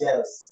Yes.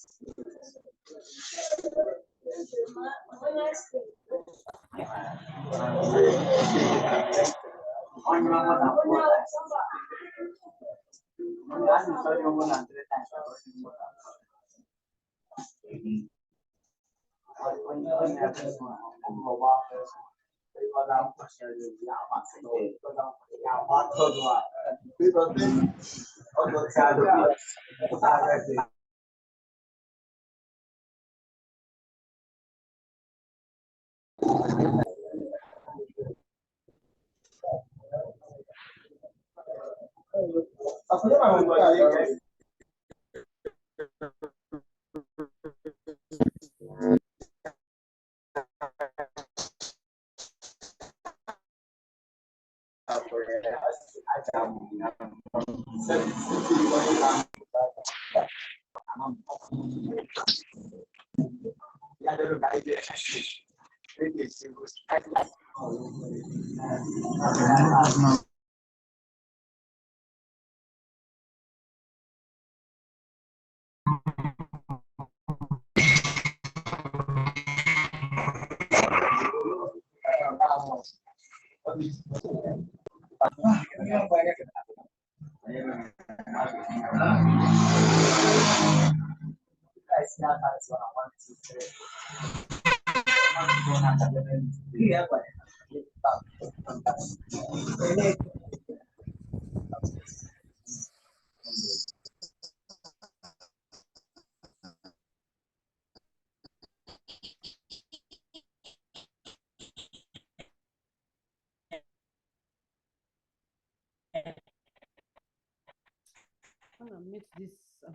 I'm gonna mix this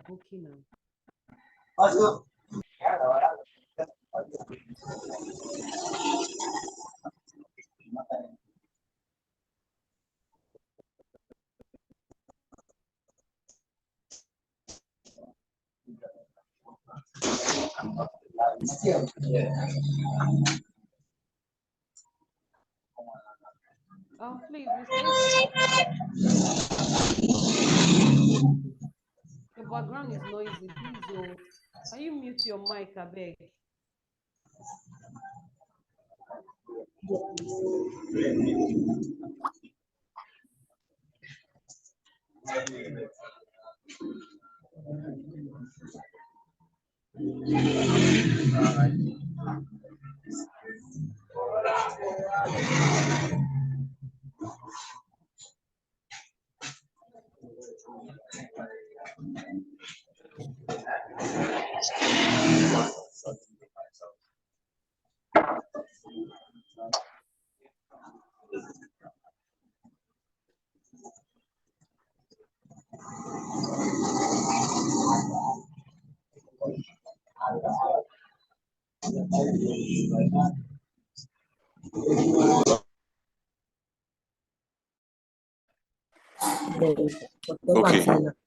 booking now. Oh, please, your background is noisy. Please, oh, can you mute your mic, I beg? Okay,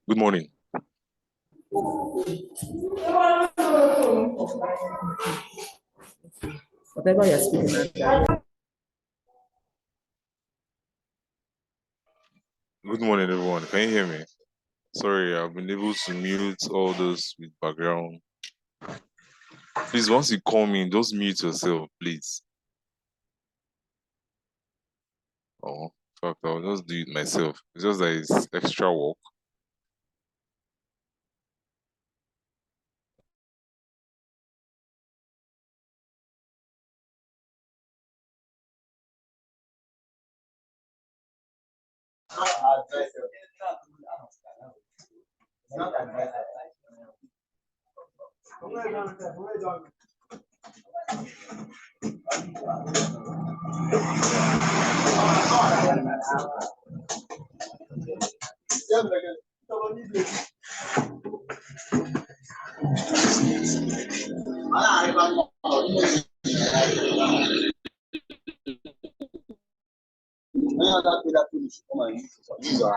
good morning. Whatever you're speaking about. Good morning, everyone. Can you hear me? Sorry, I've been able to mute all those with background. Please, once you call me, just mute yourself, please. Oh, in fact, I'll just do it myself. It's just that it's extra work.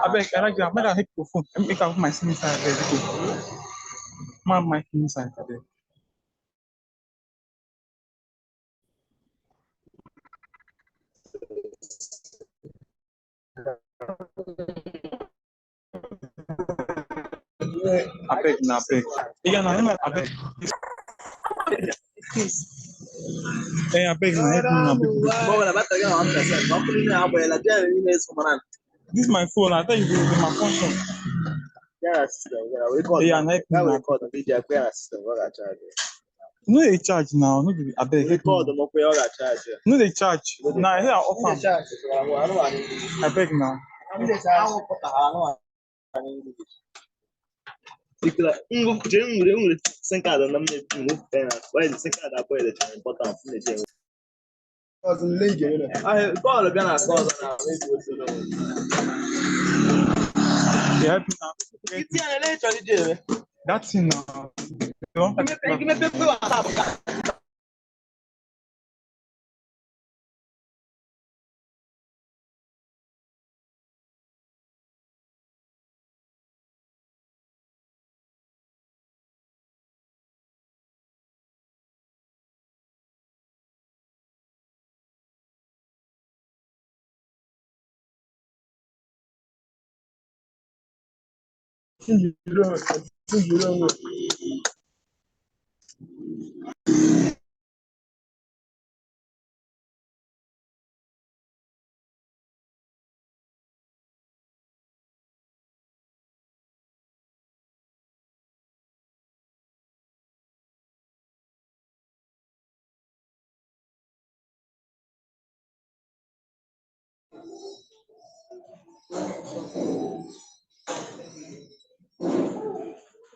I beg, I like that. I hit your phone. I make out my SIM inside. My mic inside. I beg. I beg now, beg. Yeah, now I beg. Hey, I beg now, help me now, beg. This is my phone. I thought you were my function. Yeah, sister. Yeah, help me now. No, they charge now. No, I beg. Help me now. No, they charge. Now here I offer. I beg now. They help me now. That's it now. You know?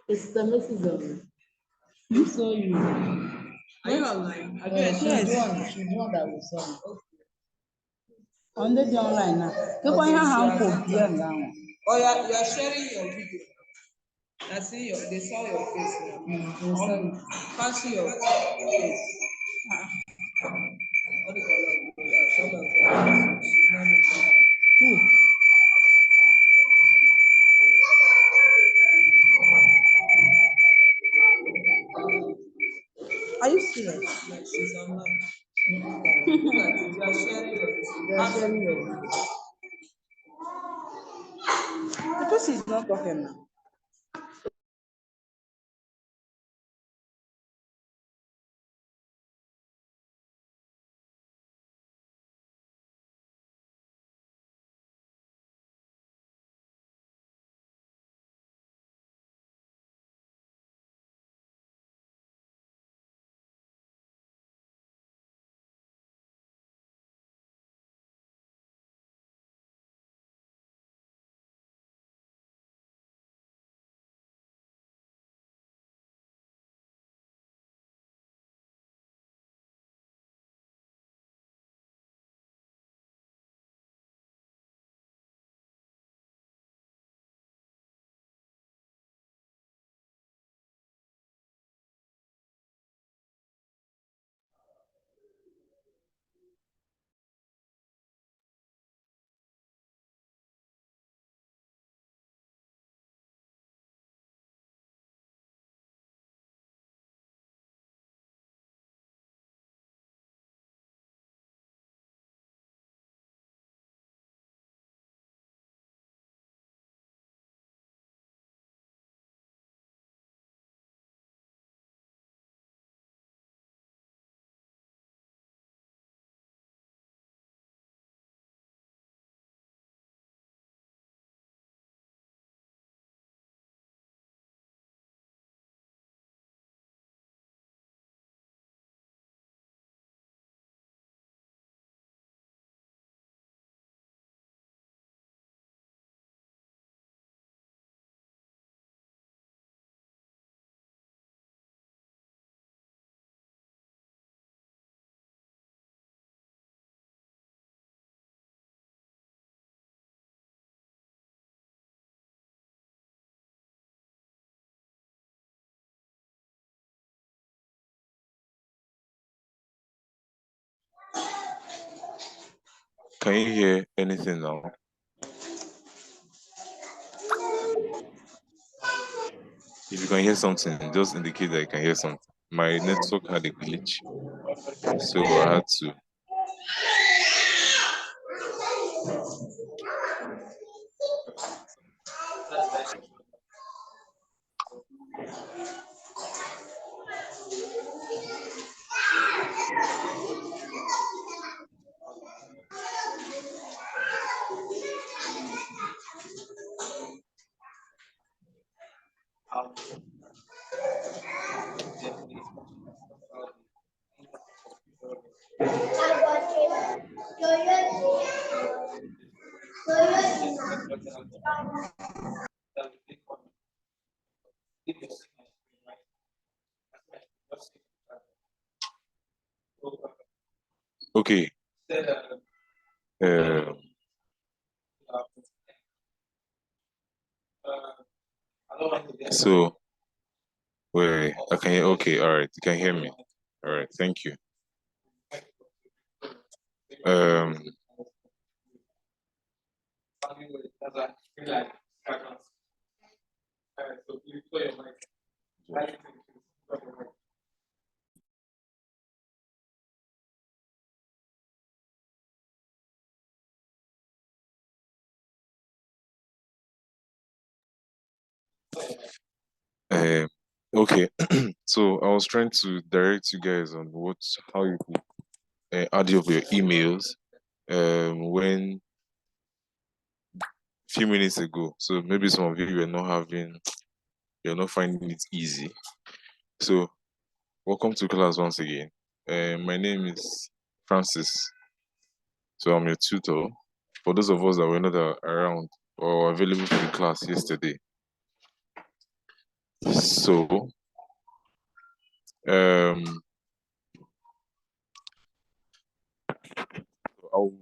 It's the message of we saw you. Are you online? Have you She's the experienced? one. She's the one that we saw. On the online now. Look on your hand for young. Oh, you are sharing your video. I see they saw your face now. Can't see your face. What do you call it? Some of them. Who? Are you serious? Yes, she's online. Look at it. You are sharing your video. They are sharing your video. The person is not talking now. Can you hear anything now? If you can hear something, just indicate that you can hear something. My network had a glitch, so I had to. Okay. Uh, so wait, I can hear. Okay, all right, you can hear me. All right, thank you. Um, um, okay. So I was trying to direct you guys on how you could add up your emails when few minutes ago. So maybe some of you you're not finding it easy. So welcome to class once again. My name is Francis. So I'm your tutor. For those of us that were not around or available for the class yesterday. So um I'll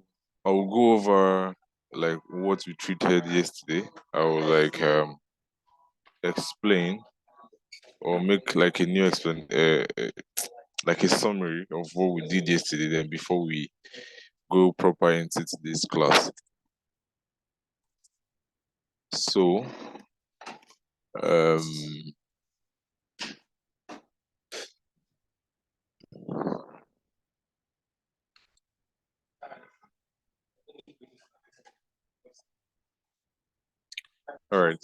I'll go over like what we treated yesterday. I will like explain or make like a new like a summary of what we did yesterday then before we go proper into this class. So um all right.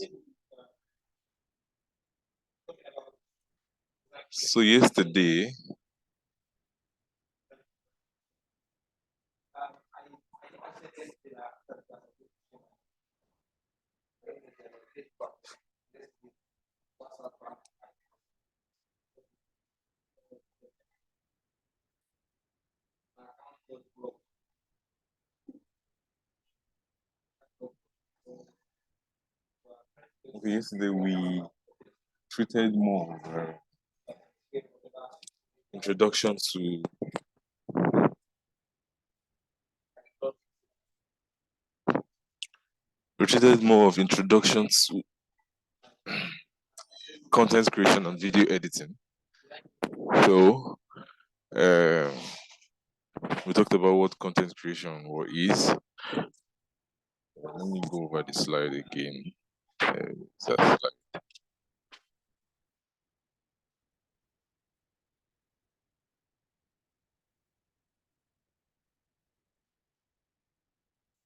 So yesterday yesterday we treated more of introduction to we treated more of introduction to content creation and video editing. So um we talked about what content creation is. Let me go over the slide again. That slide.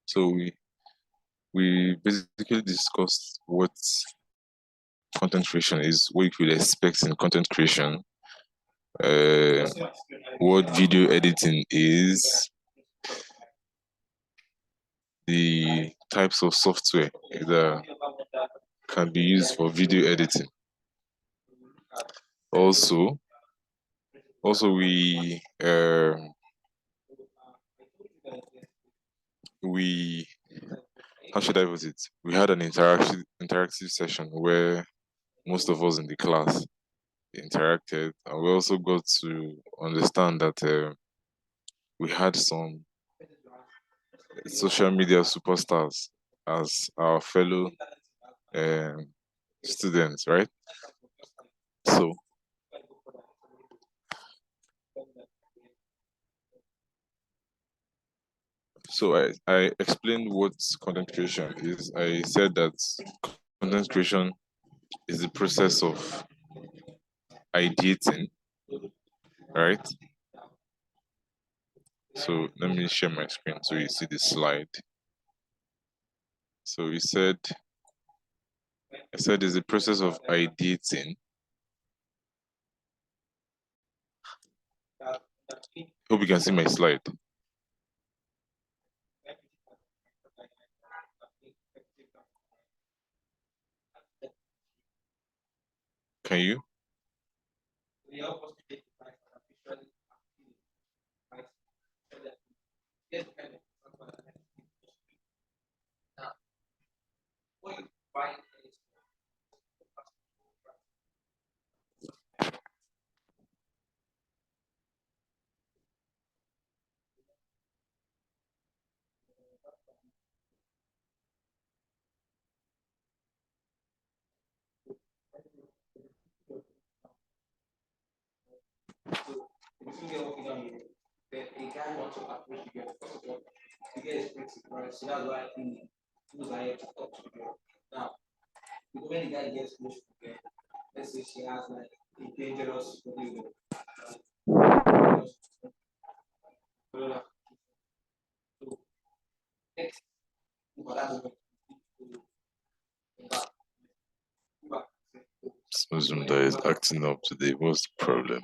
So we basically discussed what content creation is, what you could expect in content creation, uh, what video editing is, the types of software that can be used for video editing. Also, we how should I put it? We had an interactive session where most of us in the class interacted, and we also got to understand that we had some social media superstars as our fellow um, students, right? So, I explained what content creation is. I said that content creation is the process of ideating, right? So let me share my screen so you see the slide. So I said it's the process of ideating. Hope you can see my slide. Can you? This Muslim that is acting up today. What's the problem?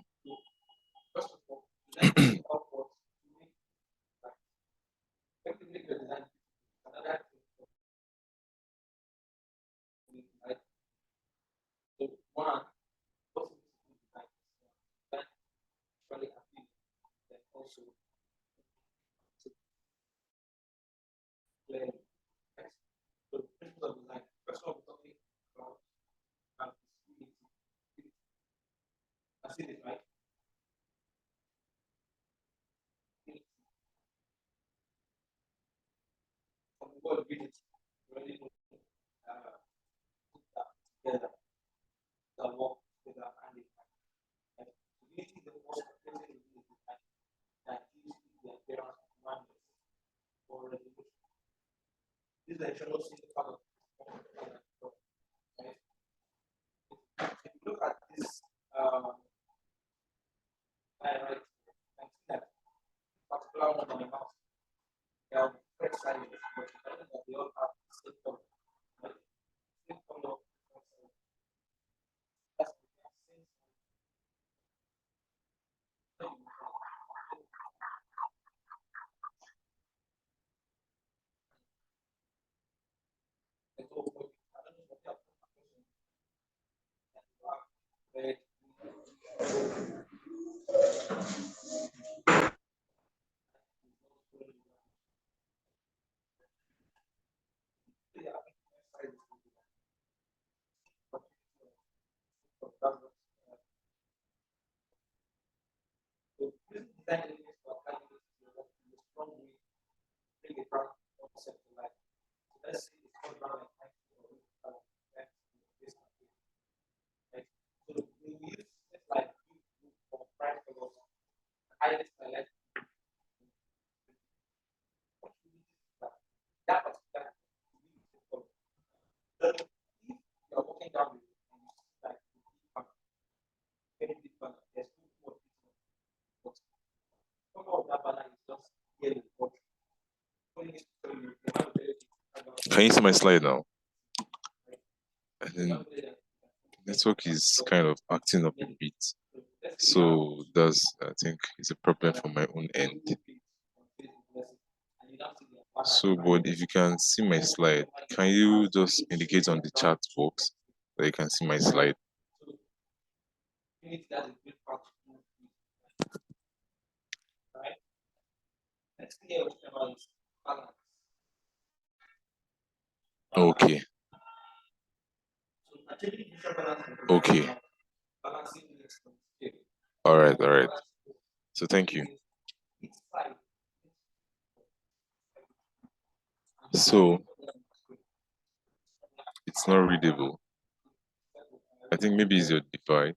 Can you see my slide now? And then network is kind of acting up a bit. So that's, I think, it's a problem from my own end. So, but if you can see my slide, can you just indicate on the chat box that you can see my slide? Okay. Okay. All right, all right. So thank you. So it's not readable. I think maybe it's your device.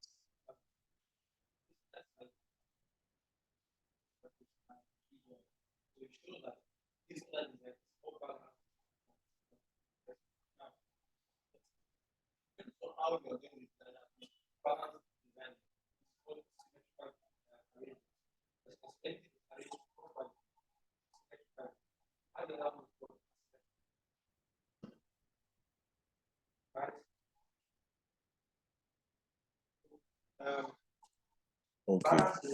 Okay.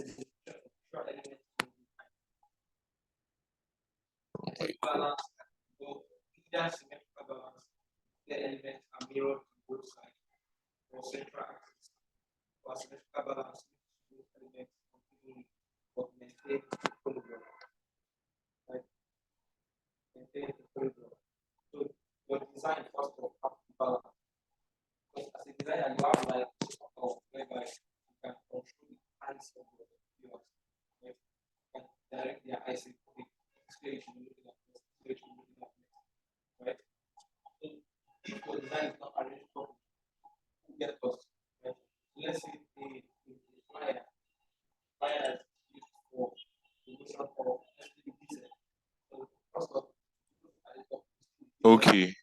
Okay.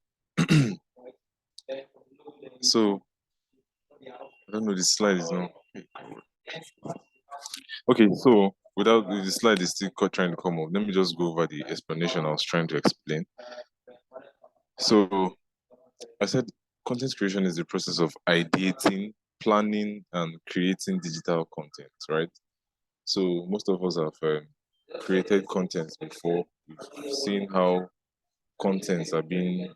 So I don't know, the slide is not okay. So without the slide is still trying to come up, let me just go over the explanation I was trying to explain. So I said content creation is the process of ideating, planning, and creating digital content, right? So most of us have created content before. We've seen how contents are being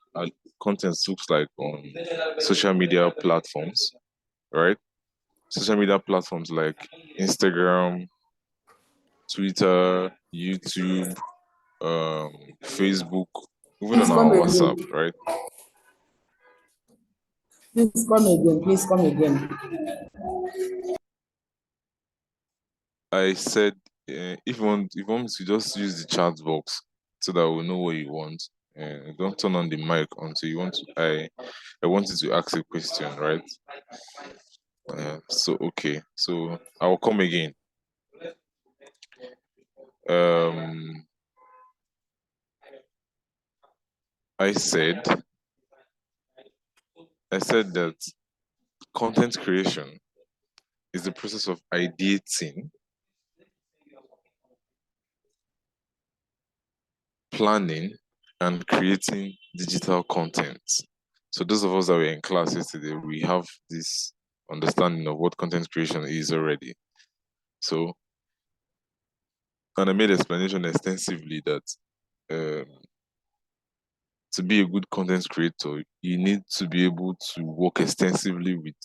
contents looks like on social media platforms, right? Social media platforms like Instagram, Twitter, YouTube, Facebook, even on Please our come WhatsApp, again. right? Please come again. Please come again. I said if you want me to just use the chat box so that we'll know what you want. Don't turn on the mic until you want to. I wanted to ask a question, right? So okay, so I'll come again. Um, I said I said that content creation is the process of ideating, planning, and creating digital content. So those of us that were in class yesterday, we have this understanding of what content creation is already. So, and I made explanation extensively that um, to be a good content creator, you need to be able to work extensively with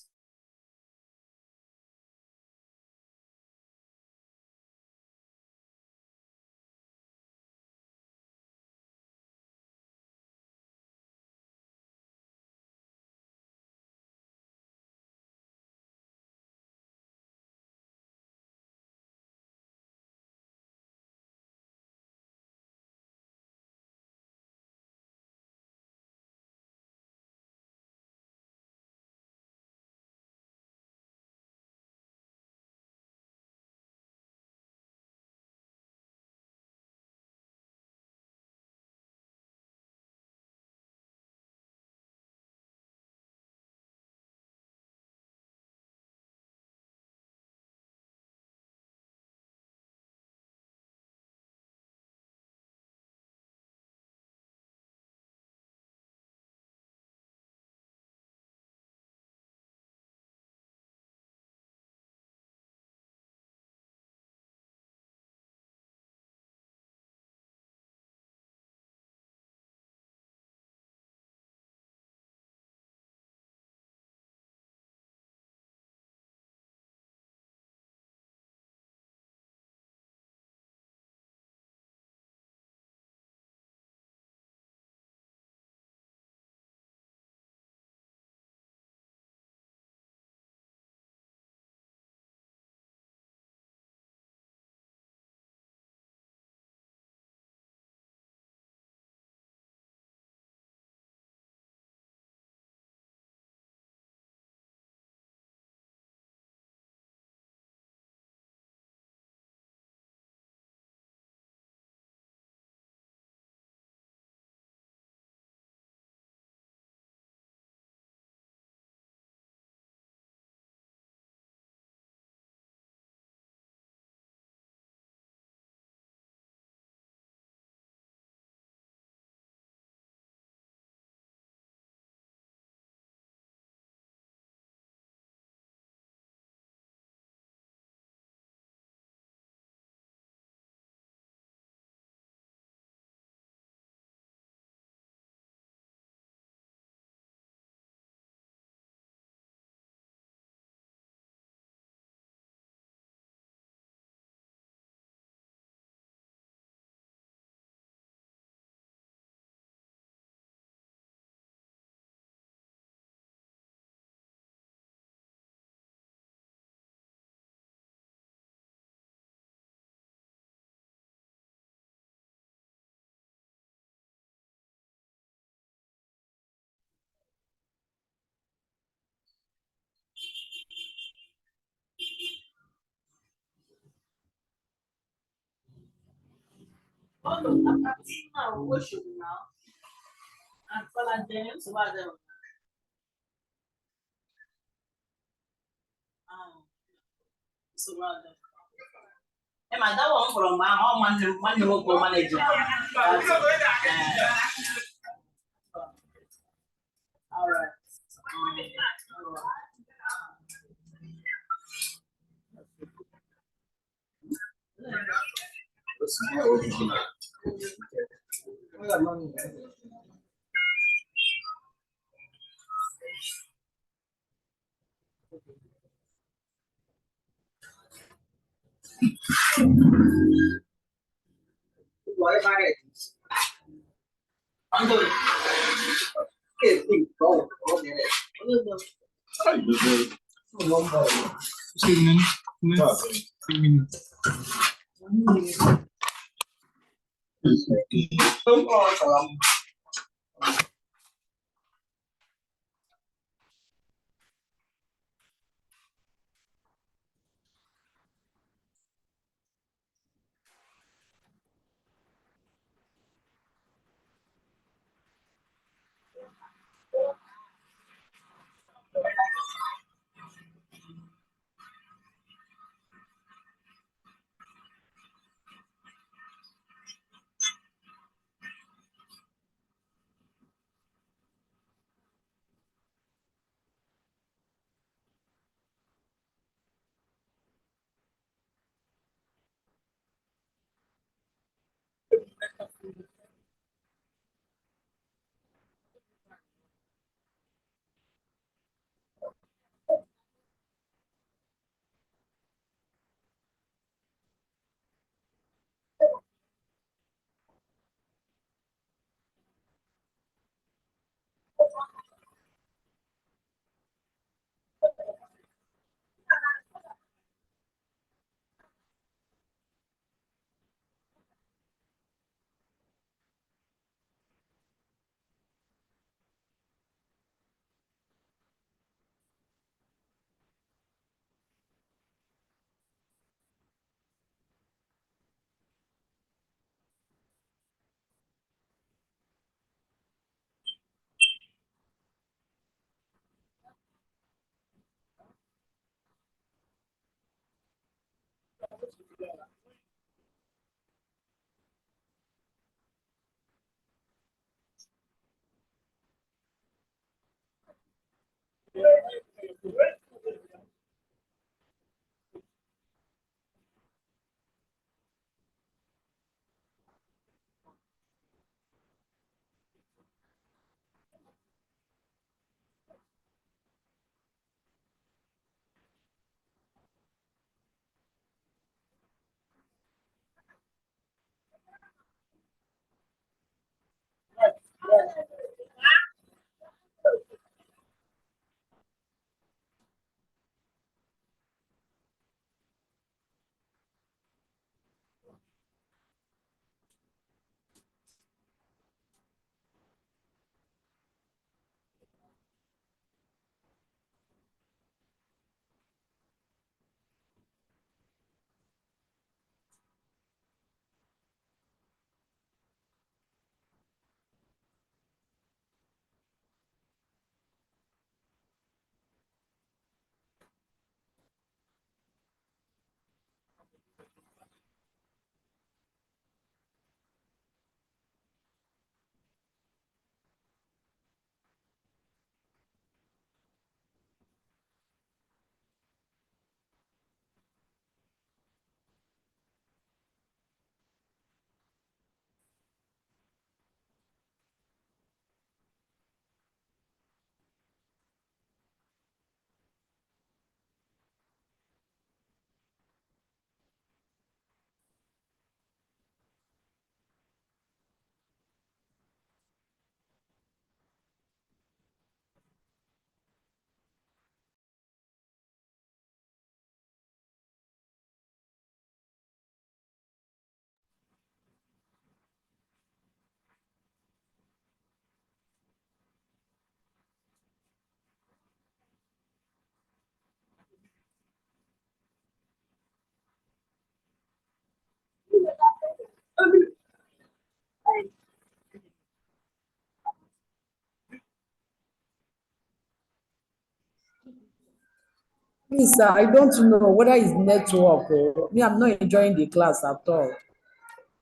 Please, sir, I don't know whether it's network or me. I'm not enjoying the class at all.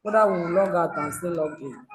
Whether we'll log out and still log in.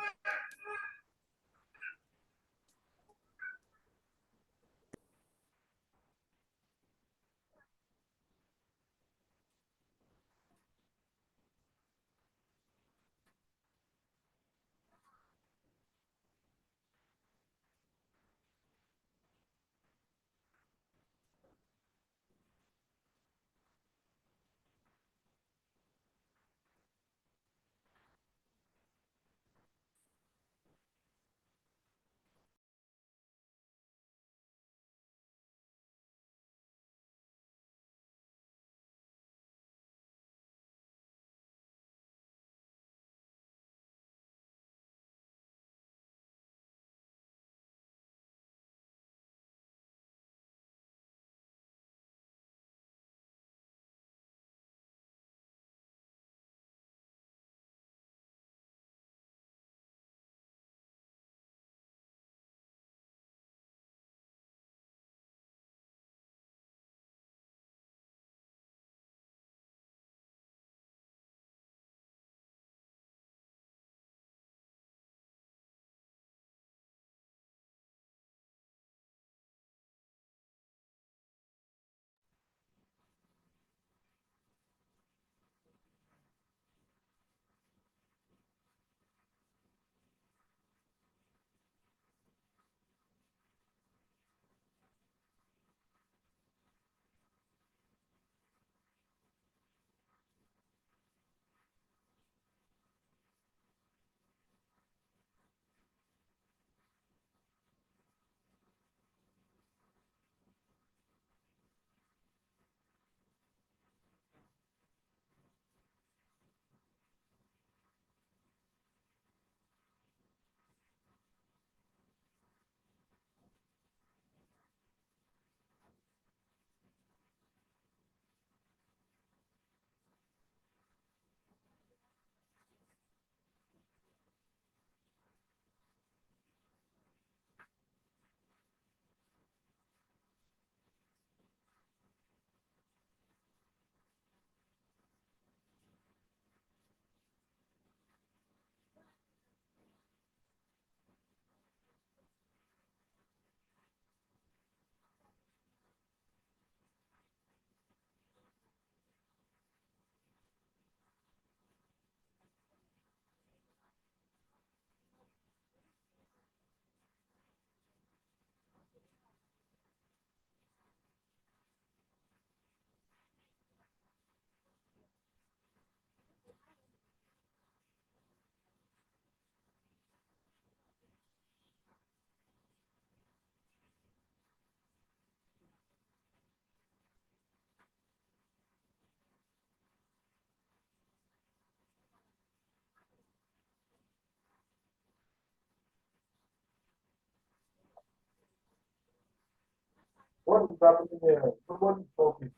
What is happening here? Somebody is talking.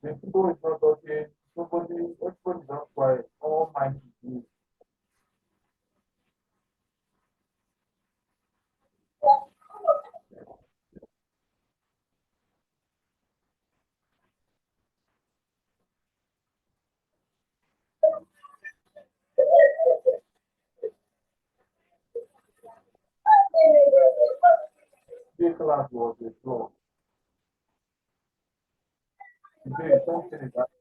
The people is not talking. Everybody is not quiet. All mind is you. This class was a flow. Today, something is happening.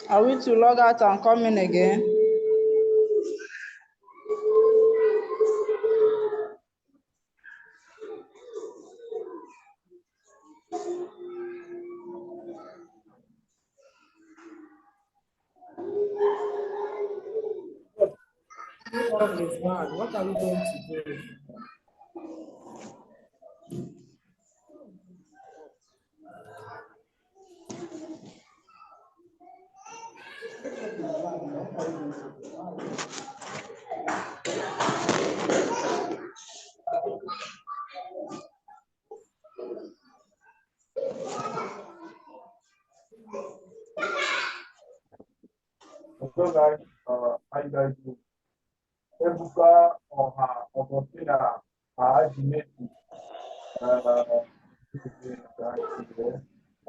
Are we to log out and come in again? All is bad. What are we going to do? So guys, how you guys do? Ebuka or her opportunity, Jimmy,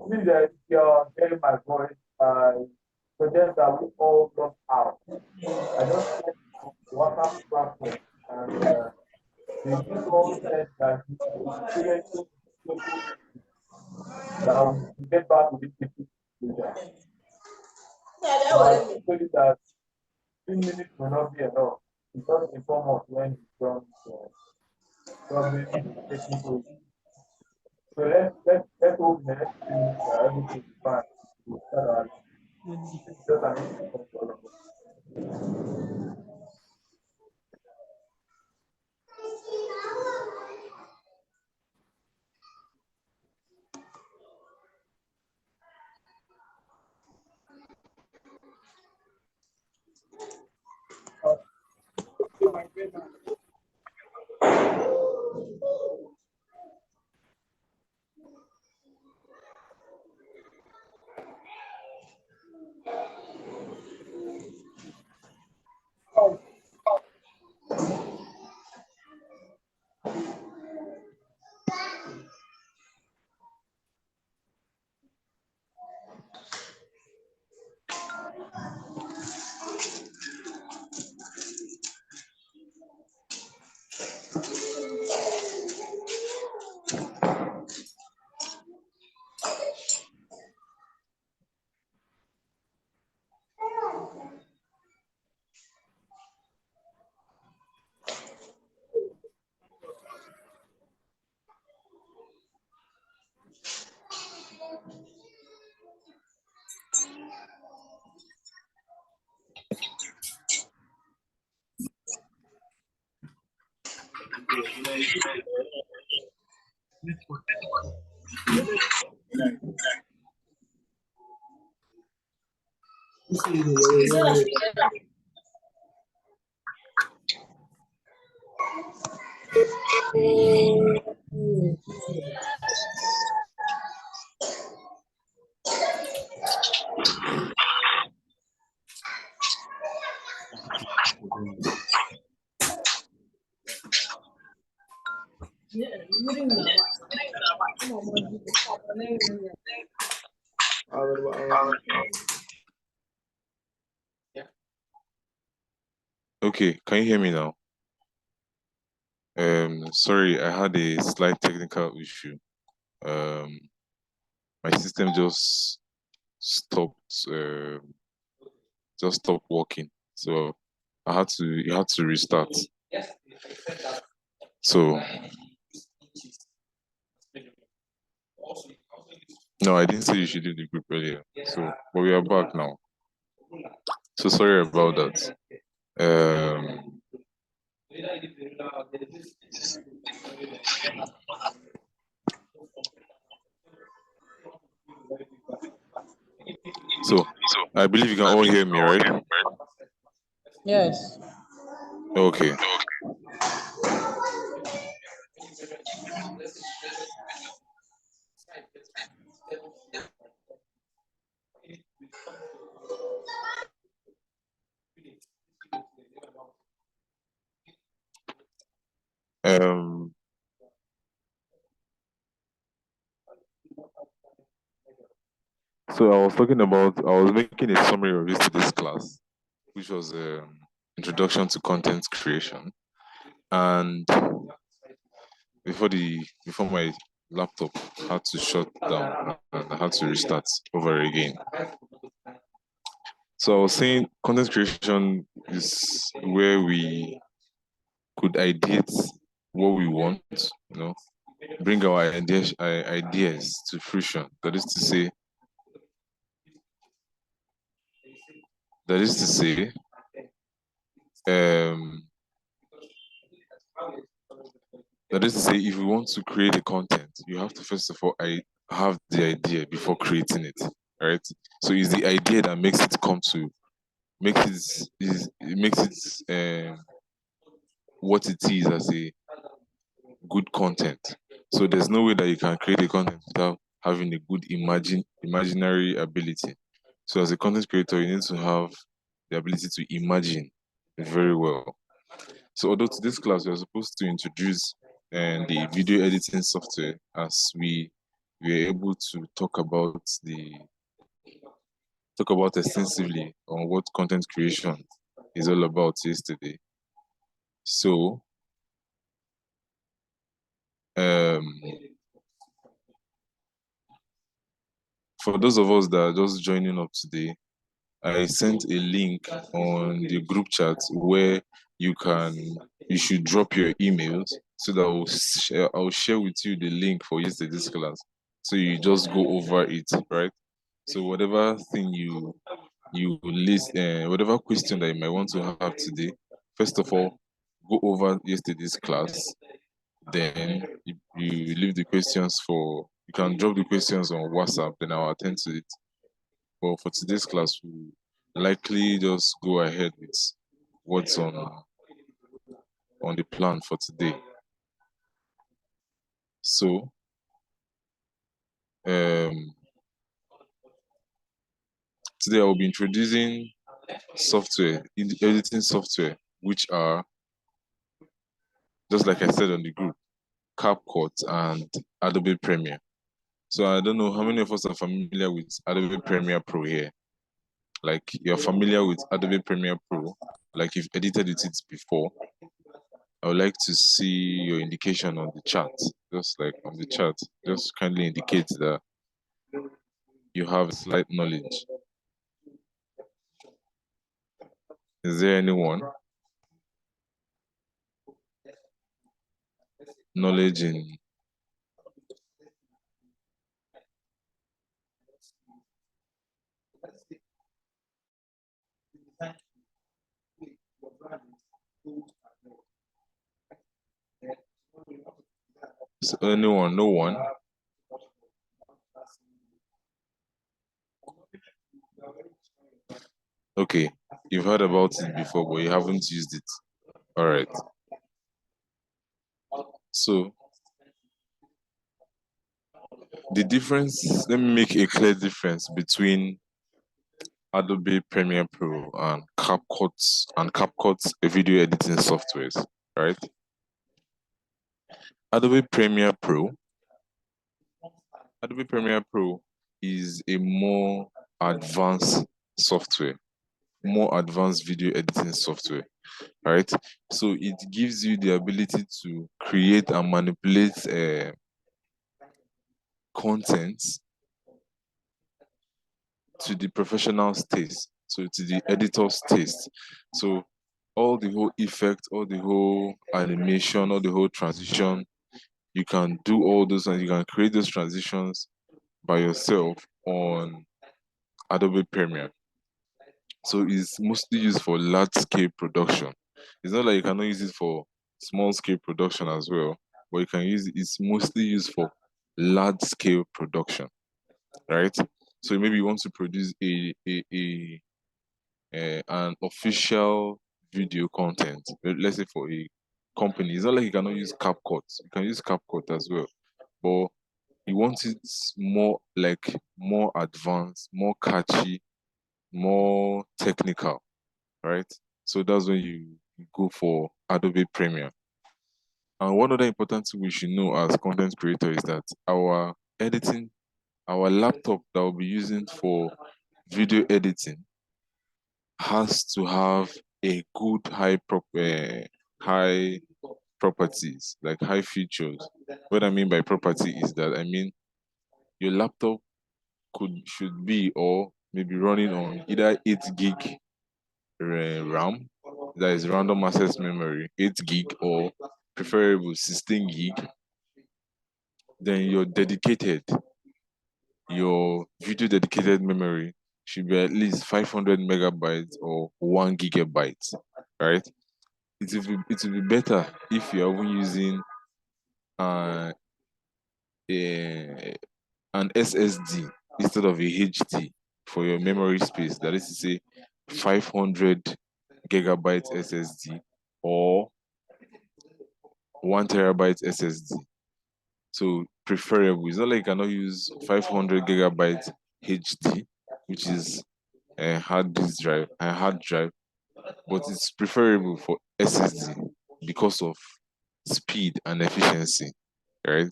please, if you're hearing my voice, I suggest that we all log out. I just checked the WhatsApp platform and they did all said that we experiencing technical issues that we get back to this issue later. So I told you that 3 minutes will not be enough. You just inform us when it's done solving the technical issues. So let's hope in the next 3 minutes that everything is fine. We'll start our it's just an issue for all of us. Okay, can you hear me now? Sorry, I had a slight technical issue. My system stopped just stopped working. So it had to restart. So no, I didn't say you should do the group earlier. So but we are back now. So sorry about that. I believe you can all hear me, right? Yes. Okay. Um, so I was making a summary of yesterday's class, which was introduction to content creation. And before my laptop had to shut down and I had to restart over again. So I was saying content creation is where we could ideate what we want, bring our ideas to fruition. That is to say, um, that is to say, if you want to create a content, you have to first of all have the idea before creating it, right? So it's the idea that makes it what it is as a good content. So there's no way that you can create a content without having a good imaginary ability. So as a content creator, you need to have the ability to imagine very well. So although today's class we are supposed to introduce the video editing software, as we were able to talk about extensively on what content creation is all about yesterday. So um, for those of us that are just joining up today, I sent a link on the group chat where you should drop your emails so that I'll share with you the link for yesterday's class. So you just go over it, right? So whatever thing you list, whatever question that you might want to have today, first of all, go over yesterday's class. Then you leave the questions you can drop the questions on WhatsApp, then I'll attend to it. But for today's class, we likely just go ahead with what's on the plan for today. So, today I will be introducing editing software, which are, just like I said on the group, CapCut and Adobe Premiere. So I don't know how many of us are familiar with Adobe Premiere Pro here. Like you're familiar with Adobe Premiere Pro, like you've edited it before. I would like to see your indication on the chat, just like on the chat, just kindly indicate that you have slight knowledge. Is there anyone knowledge in anyone? No one. Okay, you've heard about it before, but you haven't used it. All right. So the difference, let me make a clear difference between Adobe Premiere Pro and CapCut's video editing softwares, right? Adobe Premiere Pro is a more advanced software, more advanced video editing software, right? So it gives you the ability to create and manipulate content to the professional's taste, so to the editor's taste. So all the whole effect, all the whole animation, all the whole transition, you can do all those and you can create those transitions by yourself on Adobe Premiere. So it's mostly used for large scale production. It's not like you cannot use it for small scale production as well, but it's mostly used for large scale production, right? So maybe you want to produce an official video content, let's say for a company. It's not like you cannot use CapCut. You can use CapCut as well, but you want it more like more advanced, more catchy, more technical, right? So that's when you go for Adobe Premiere. And one other important thing we should know as content creator is that our editing, our laptop that we'll be using for video editing has to have a good high properties, like high features. What I mean by property is that I mean your laptop should be or maybe running on either 8 gig RAM, that is random access memory, 8 gig, or preferable 16 gig. Then your video dedicated memory should be at least 500 megabytes or 1 gigabyte, right? It will be better if you're even using uh, a, an SSD instead of a HD for your memory space. That is to say, 500 gigabyte SSD or 1 terabyte SSD. So preferable. It's not like you cannot use 500 gigabyte HD, which is a hard drive, but it's preferable for SSD because of speed and efficiency, right?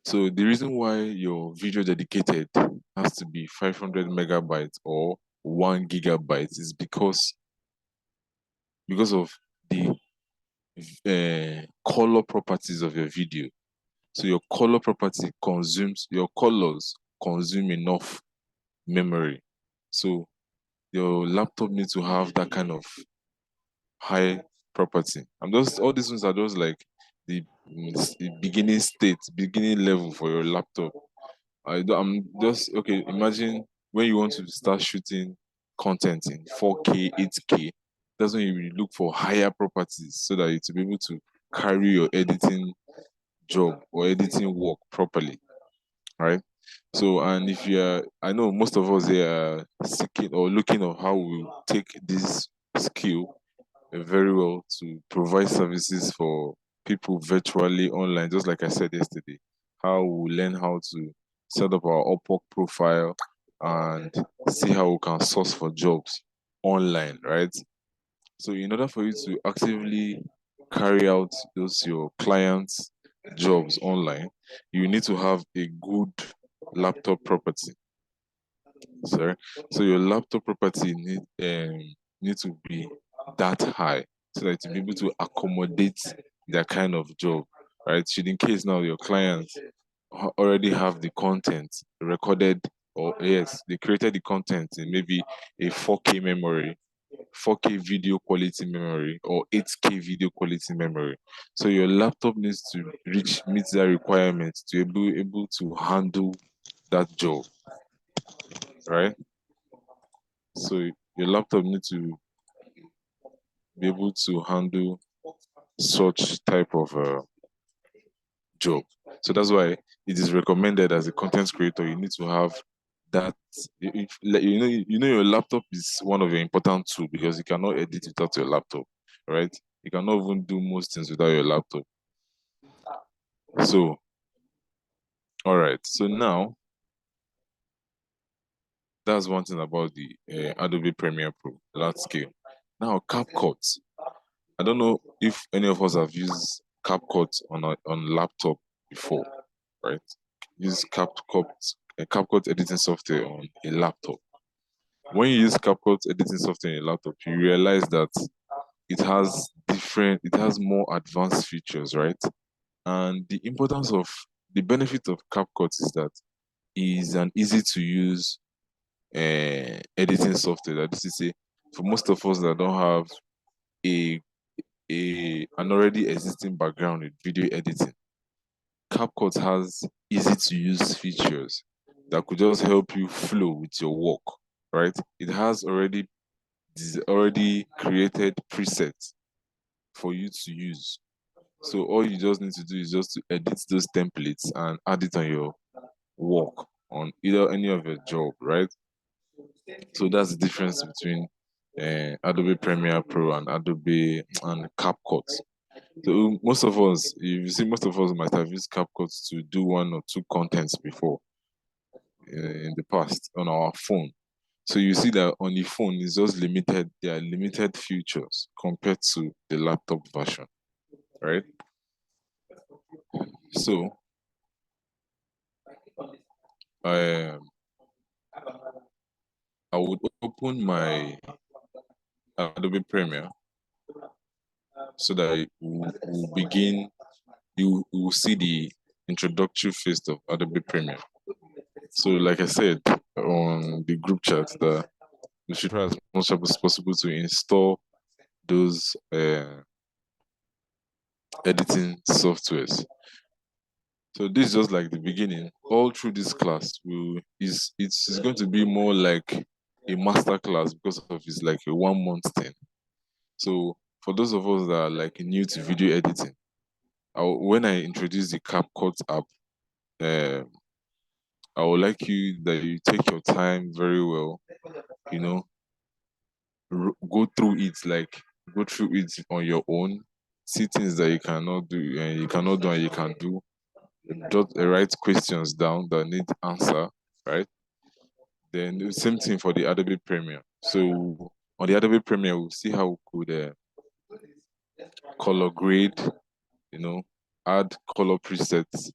So the reason why your video dedicated has to be 500 megabytes or 1 gigabyte is because of the color properties of your video. So your colors consume enough memory. So your laptop needs to have that kind of high property. All these ones are just like the beginning state, beginning level for your laptop. I'm just okay. Imagine when you want to start shooting content in 4K, 8K. That's when you will look for higher properties so that it will be able to carry your editing job or editing work properly, right? So, and if you're, I know most of us here are seeking or looking of how we take this skill very well to provide services for people virtually online, just like I said yesterday. How we learn how to set up our Upwork profile and see how we can source for jobs online, right? So in order for you to actively carry out those your clients' jobs online, you need to have a good laptop property. Sorry. So your laptop property need to be that high so that to be able to accommodate that kind of job, right? Should in case now your clients already have the content recorded, or yes, they created the content in maybe a 4K memory, 4K video quality memory, or 8K video quality memory. So your laptop needs to meet that requirement to be able to handle that job, right? So your laptop needs to be able to handle such type of job. So that's why it is recommended as a content creator, you need to have that. You know your laptop is one of your important tools because you cannot edit without your laptop, right? You cannot even do most things without your laptop. So, all right. So now that's one thing about the Adobe Premiere Pro large scale. Now CapCut. I don't know if any of us have used CapCut on laptop before, right? Use CapCut editing software on a laptop. When you use CapCut editing software on a laptop, you realize that it has more advanced features, right? And the benefit of CapCut is that it is an easy to use editing software. That is to say, for most of us that don't have a an already existing background in video editing, CapCut has easy to use features that could just help you flow with your work, right? It has already created presets for you to use. So all you just need to do is just to edit those templates and add it on your work. on either any of your job, right? So that's the difference between Adobe Premiere Pro and Adobe and CapCut. So most of us, you see, most of us might have used CapCut to do one or two contents before in the past on our phone. So you see that on the phone it's just limited. There are limited features compared to the laptop version, right? So I I would open my Adobe Premiere so that we'll begin. You will see the introductory phase of Adobe Premiere. So, like I said on the group chat, that you should try as much as possible to install those editing softwares. So this is just like the beginning. All through this class, it's going to be more like a master class because of it's like a 1 month thing. So for those of us that are like new to video editing, when I introduce the CapCut app, I would like you that you take your time very well, you know, go through it, like go through it on your own, see things that you cannot do and you cannot do and you can do, jot write questions down that need answer, right? Then the same thing for the Adobe Premiere. So on the Adobe Premiere, we'll see how we could color grade, you know, add color presets,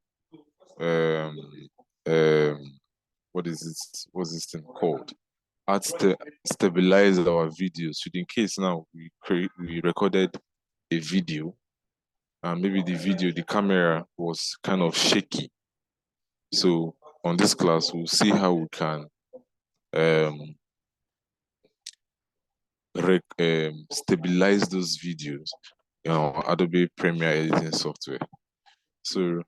um, what is it? What's this thing called? Add stabilize our videos. So in case now we recorded a video and maybe the camera was kind of shaky. So on this class, we'll see how we can um, stabilize those videos on Adobe Premiere editing software. So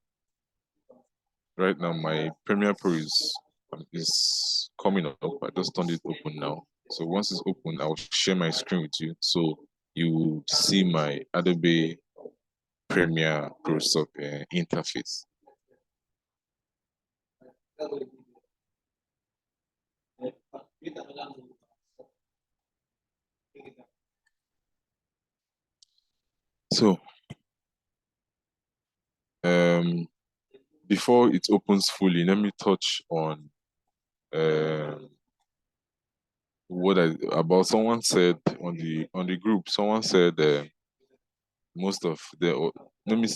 right now my Premiere Pro is coming up. I just turned it open now. So once it's open, I'll share my screen with you. So you will see my Adobe Premiere Pro software interface. So before it opens fully, let me touch on about someone said on the group. Someone said most of the let me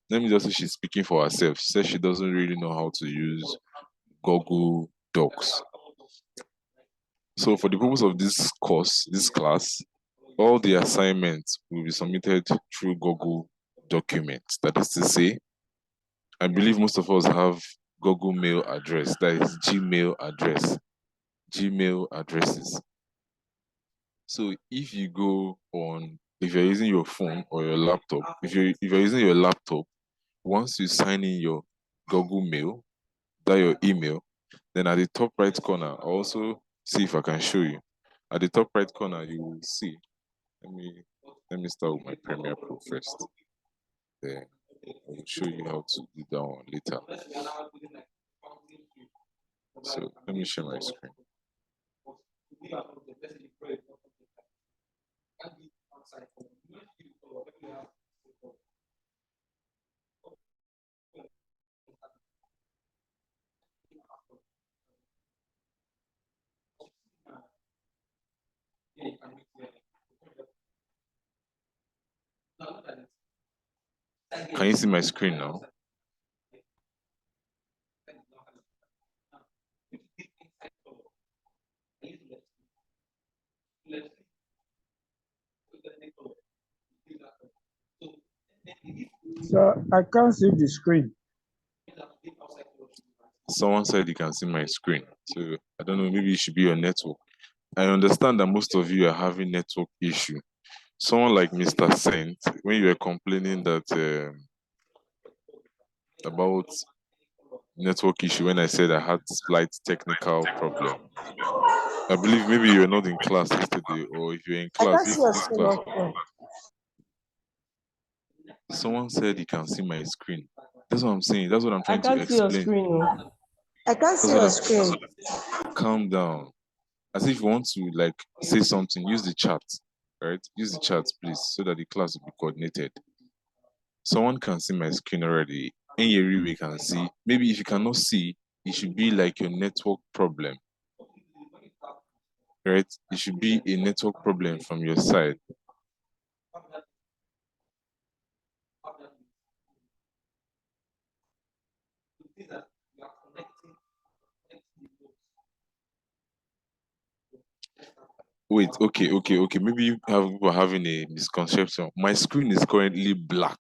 let me just say she's speaking for herself. She said she doesn't really know how to use Google Docs. So for the purpose of this class, all the assignments will be submitted through Google Documents. That is to say, I believe most of us have Google Mail address, that is Gmail addresses. So if you're using your phone or your laptop, if you're using your laptop, once you sign in your Google Mail, that your email, then at the top right corner, I'll also see if I can show you. At the top right corner, you will see. Let me start with my Premiere Pro first. Then I will show you how to do that one later. So let me share my screen. Can you see my screen now? So I can't see the screen. Someone said you can see my screen. So I don't know, maybe it should be your network. I understand that most of you are having network issue. Someone like Mr. Saint, when you were complaining that about network issue, when I said I had slight technical problem, I believe maybe you were not in class yesterday, or if you're in class, if this class. Someone said you can see my screen. That's what I'm saying. That's what I'm I trying to can't see your explain. screen. Oh. I can't see your screen. Calm down. As if you want to like say something, use the chat, right? Use the chat, please, so that the class will be coordinated. Someone can see my screen already. Anyeri we can see. Maybe if you cannot see, it should be like your network problem, right? It should be a network problem from your side. Wait, okay. Maybe you have people having a misconception. My screen is currently black.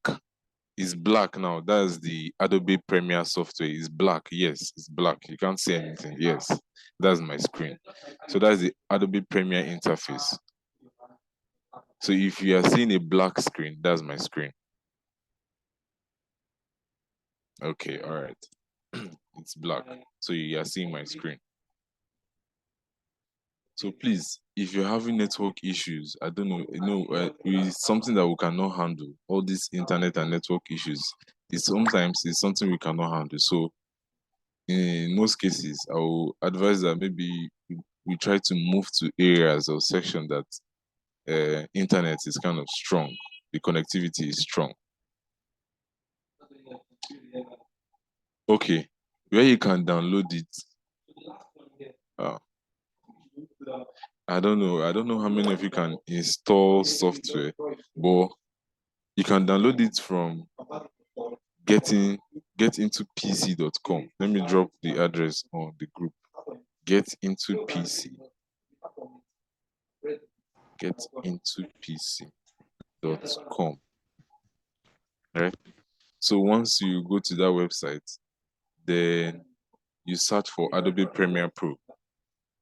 It's black now. That's the Adobe Premiere software. It's black. Yes, it's black. You can't see anything. Yes, that's my screen. So that's the Adobe Premiere interface. So if you are seeing a black screen, that's my screen. Okay, all right. It's black. So you are seeing my screen. So please, if you're having network issues, I don't know, it's something that we cannot handle. All these internet and network issues, sometimes it's something we cannot handle. So in most cases, I will advise that maybe we try to move to areas or section that internet is kind of strong, the connectivity is strong. Okay, where you can download it. I don't know how many of you can install software, but you can download it from getintopc.com. Let me drop the address on the group. getintopc.com. Right? So once you go to that website, then you search for Adobe Premiere Pro.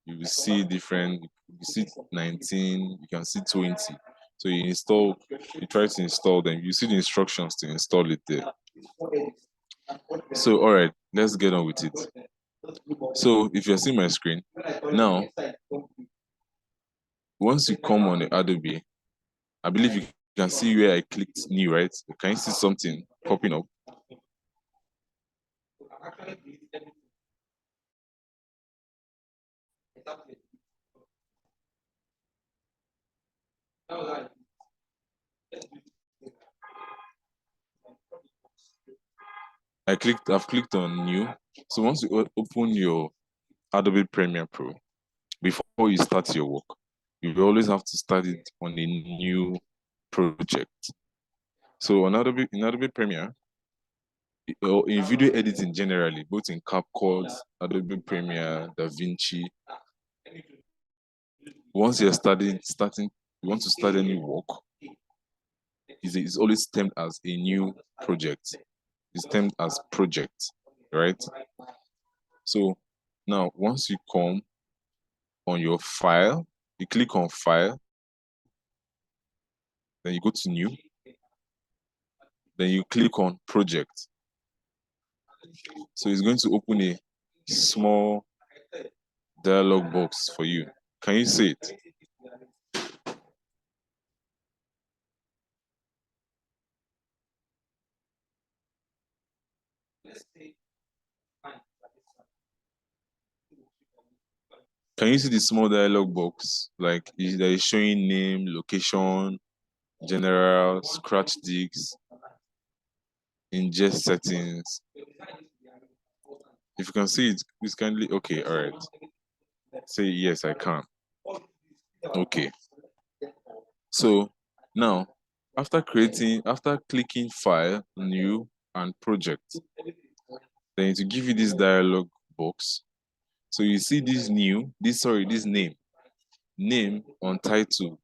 You will see different, you see 19, you can see 20. So you try to install them. You see the instructions to install it there. So, all right, let's get on with it. So if you're seeing my screen, now, once you come on the Adobe, I believe you can see where I clicked new, right? Can you see something popping up? I've clicked on new. So once you open your Adobe Premiere Pro, before you start your work, you will always have to start it on a new project. So in Adobe Premiere, or in video editing generally, both in CapCut, Adobe Premiere, DaVinci, once you're you want to start any work, it's always termed as a new project. It's termed as project, right? So now, once you come on your file, you click on file, then you go to new, then you click on project. So it's going to open a small dialog box for you. Can you see it? Can you see the small dialog box? Like that is showing name, location, general, scratch digs, ingest settings. If you can see it, please kindly, okay, all right. Say yes, I can. Okay. So now, after clicking file, new, and project, then it will give you this dialog box. So you see this name untitled.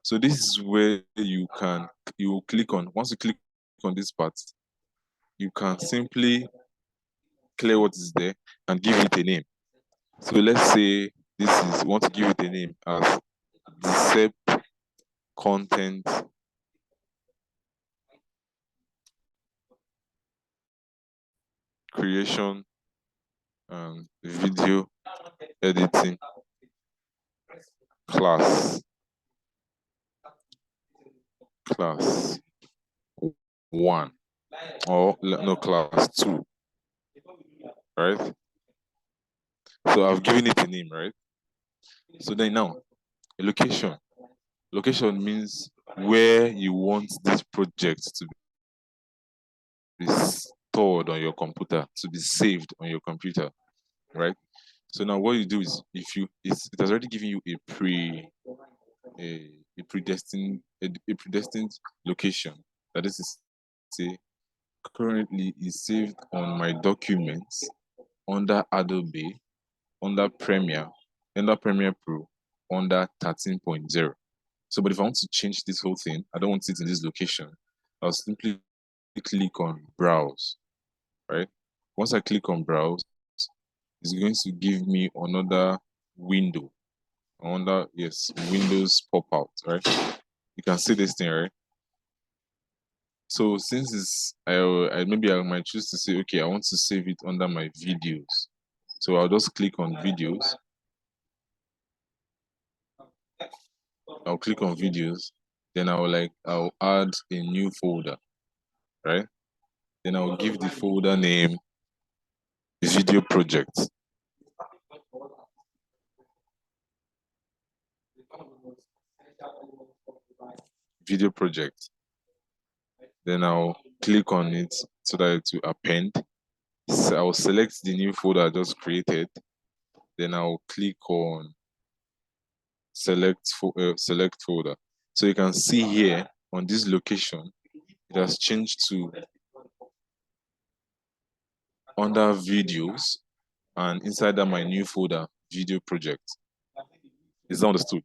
So this is where you will click on. Once you click on this part, you can simply clear what is there and give it a name. So let's say want to give it a name as Dsep content creation and video editing class 1, or no, class 2, right? So I've given it a name, right? So then now, a location. Location means where you want this project to be stored on your computer, to be saved on your computer, right? So now what you do is, if you it has already given you a predestined location. That is to say, currently is saved on my documents under Adobe, under Premiere Pro, under 13.0. So, but if I want to change this whole thing, I don't want it in this location. I'll simply click on Browse, right? Once I click on Browse, it's going to give me another window. Windows pop out, right? You can see this thing, right? So since maybe I might choose to say, okay, I want to save it under my videos. So I'll just click on videos. I'll click on videos. Then I'll add a new folder, right? Then I'll give the folder name video project. Video project. Then I'll click on it so that it will append. So I'll select the new folder I just created. Then I'll click on select folder. So you can see here on this location, it has changed to under videos, and inside that my new folder, video project. Is that understood?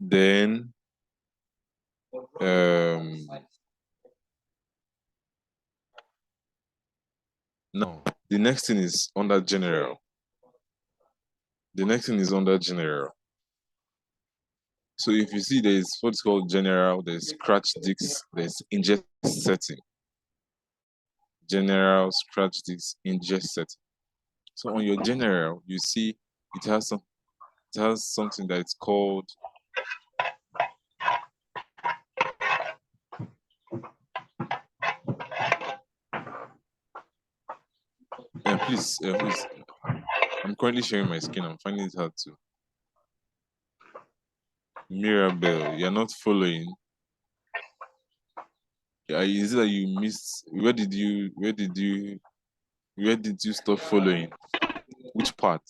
Then now the next thing is under general. So if you see, there's what's called general, there's scratch disk, there's ingest setting. General, scratch disk, ingest setting. So on your general, you see it has something that it's called please, I'm currently sharing my screen. I'm finding it hard to. Mirabelle, you're not following. Yeah, is it that you missed? Where did you stop following? Which part?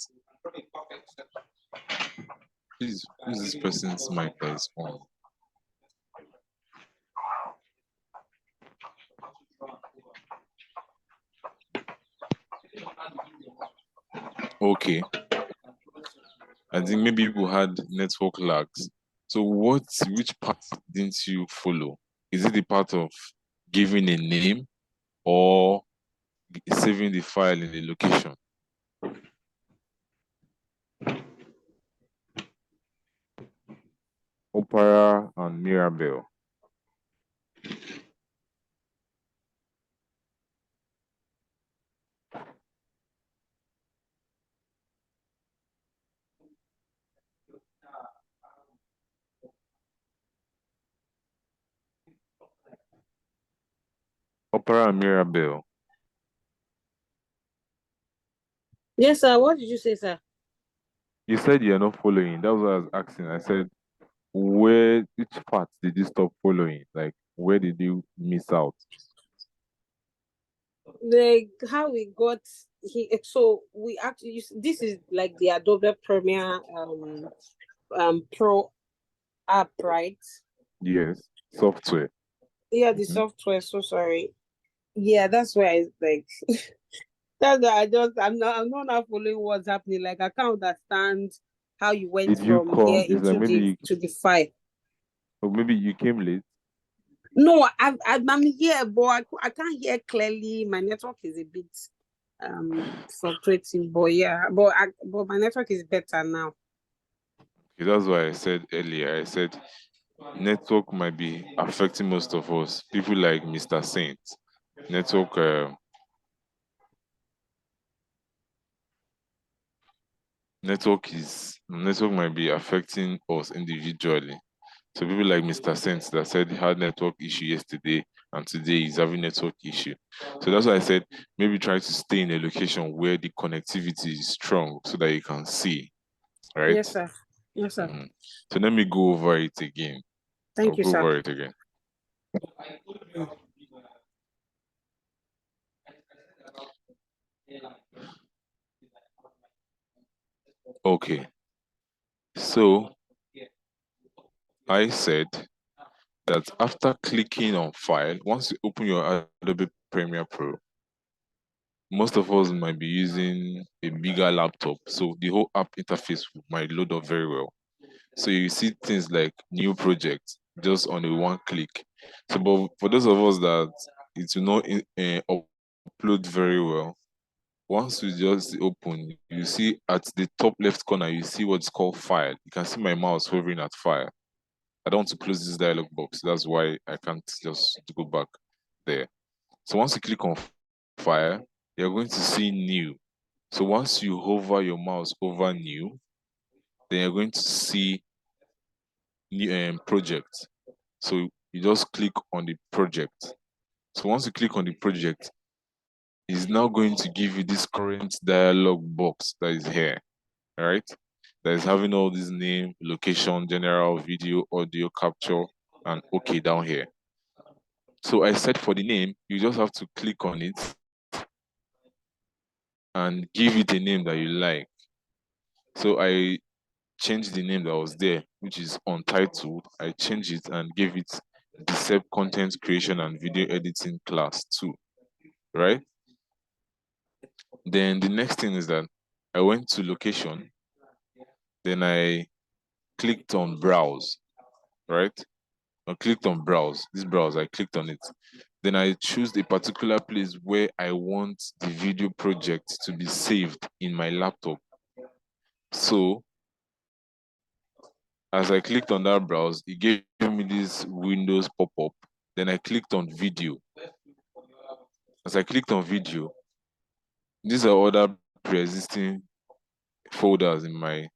Please, who's this person's mic that is on? Okay. I think maybe people had network lags. So which part didn't you follow? Is it the part of giving a name or saving the file in the location? Opera and Mirabelle. Opera and Mirabelle. Yes, sir. What did you say, sir? You said you're not following. That was what I was asking. I said, which part did you stop following? Like, where did you miss out? Like how we got so we actually this is like the Adobe Premiere Pro app, right? Yes, software. Yeah, the software. So sorry. Yeah, that's why I like that's why I'm not following what's happening. Like I can't understand how you went Did you from come? here It's like into to the file. or maybe you came late. No, I'm here, but I can't hear clearly. My network is a bit fluctuating, but yeah, but my network is better now. Okay, that's why I said earlier. I said network might be affecting most of us. People like Mr. Saint. Network network might be affecting us individually. So people like Mr. Saint that said he had network issue yesterday and today he's having network issue. So that's why I said maybe try to stay in a location where the connectivity is strong so that you can see, right? Yes, sir. Yes, sir. So let me go over it again. Thank you, go sir. over it again. Okay. So I said that after clicking on file, once you open your Adobe Premiere Pro, most of us might be using a bigger laptop, so the whole app interface might load up very well. So you see things like new project just on a one click. So, but for those of us that it will not upload very well, once you just open, you see at the top left corner, you see what's called file. You can see my mouse hovering at file. I don't want to close this dialog box. That's why I can't just go back there. So once you click on file, you're going to see new. So once you hover your mouse over new, then you're going to see new project. So you just click on the project. So once you click on the project, it's now going to give you this current dialog box that is here, all right? That is having all this name, location, general, video, audio, capture, and okay down here. So I said for the name, you just have to click on it and give it a name that you like. So I changed the name that was there, which is Untitled. I changed it and gave it Dsep Content Creation and Video Editing Class 2, right? Then the next thing is that I went to location, then I clicked on browse, right? I clicked on browse, this browse, I clicked on it. Then I choose a particular place where I want the video project to be saved in my laptop. So as I clicked on that browse, it gave me this Windows pop-up. Then I clicked on video. As I clicked on video, these are other pre-existing folders in my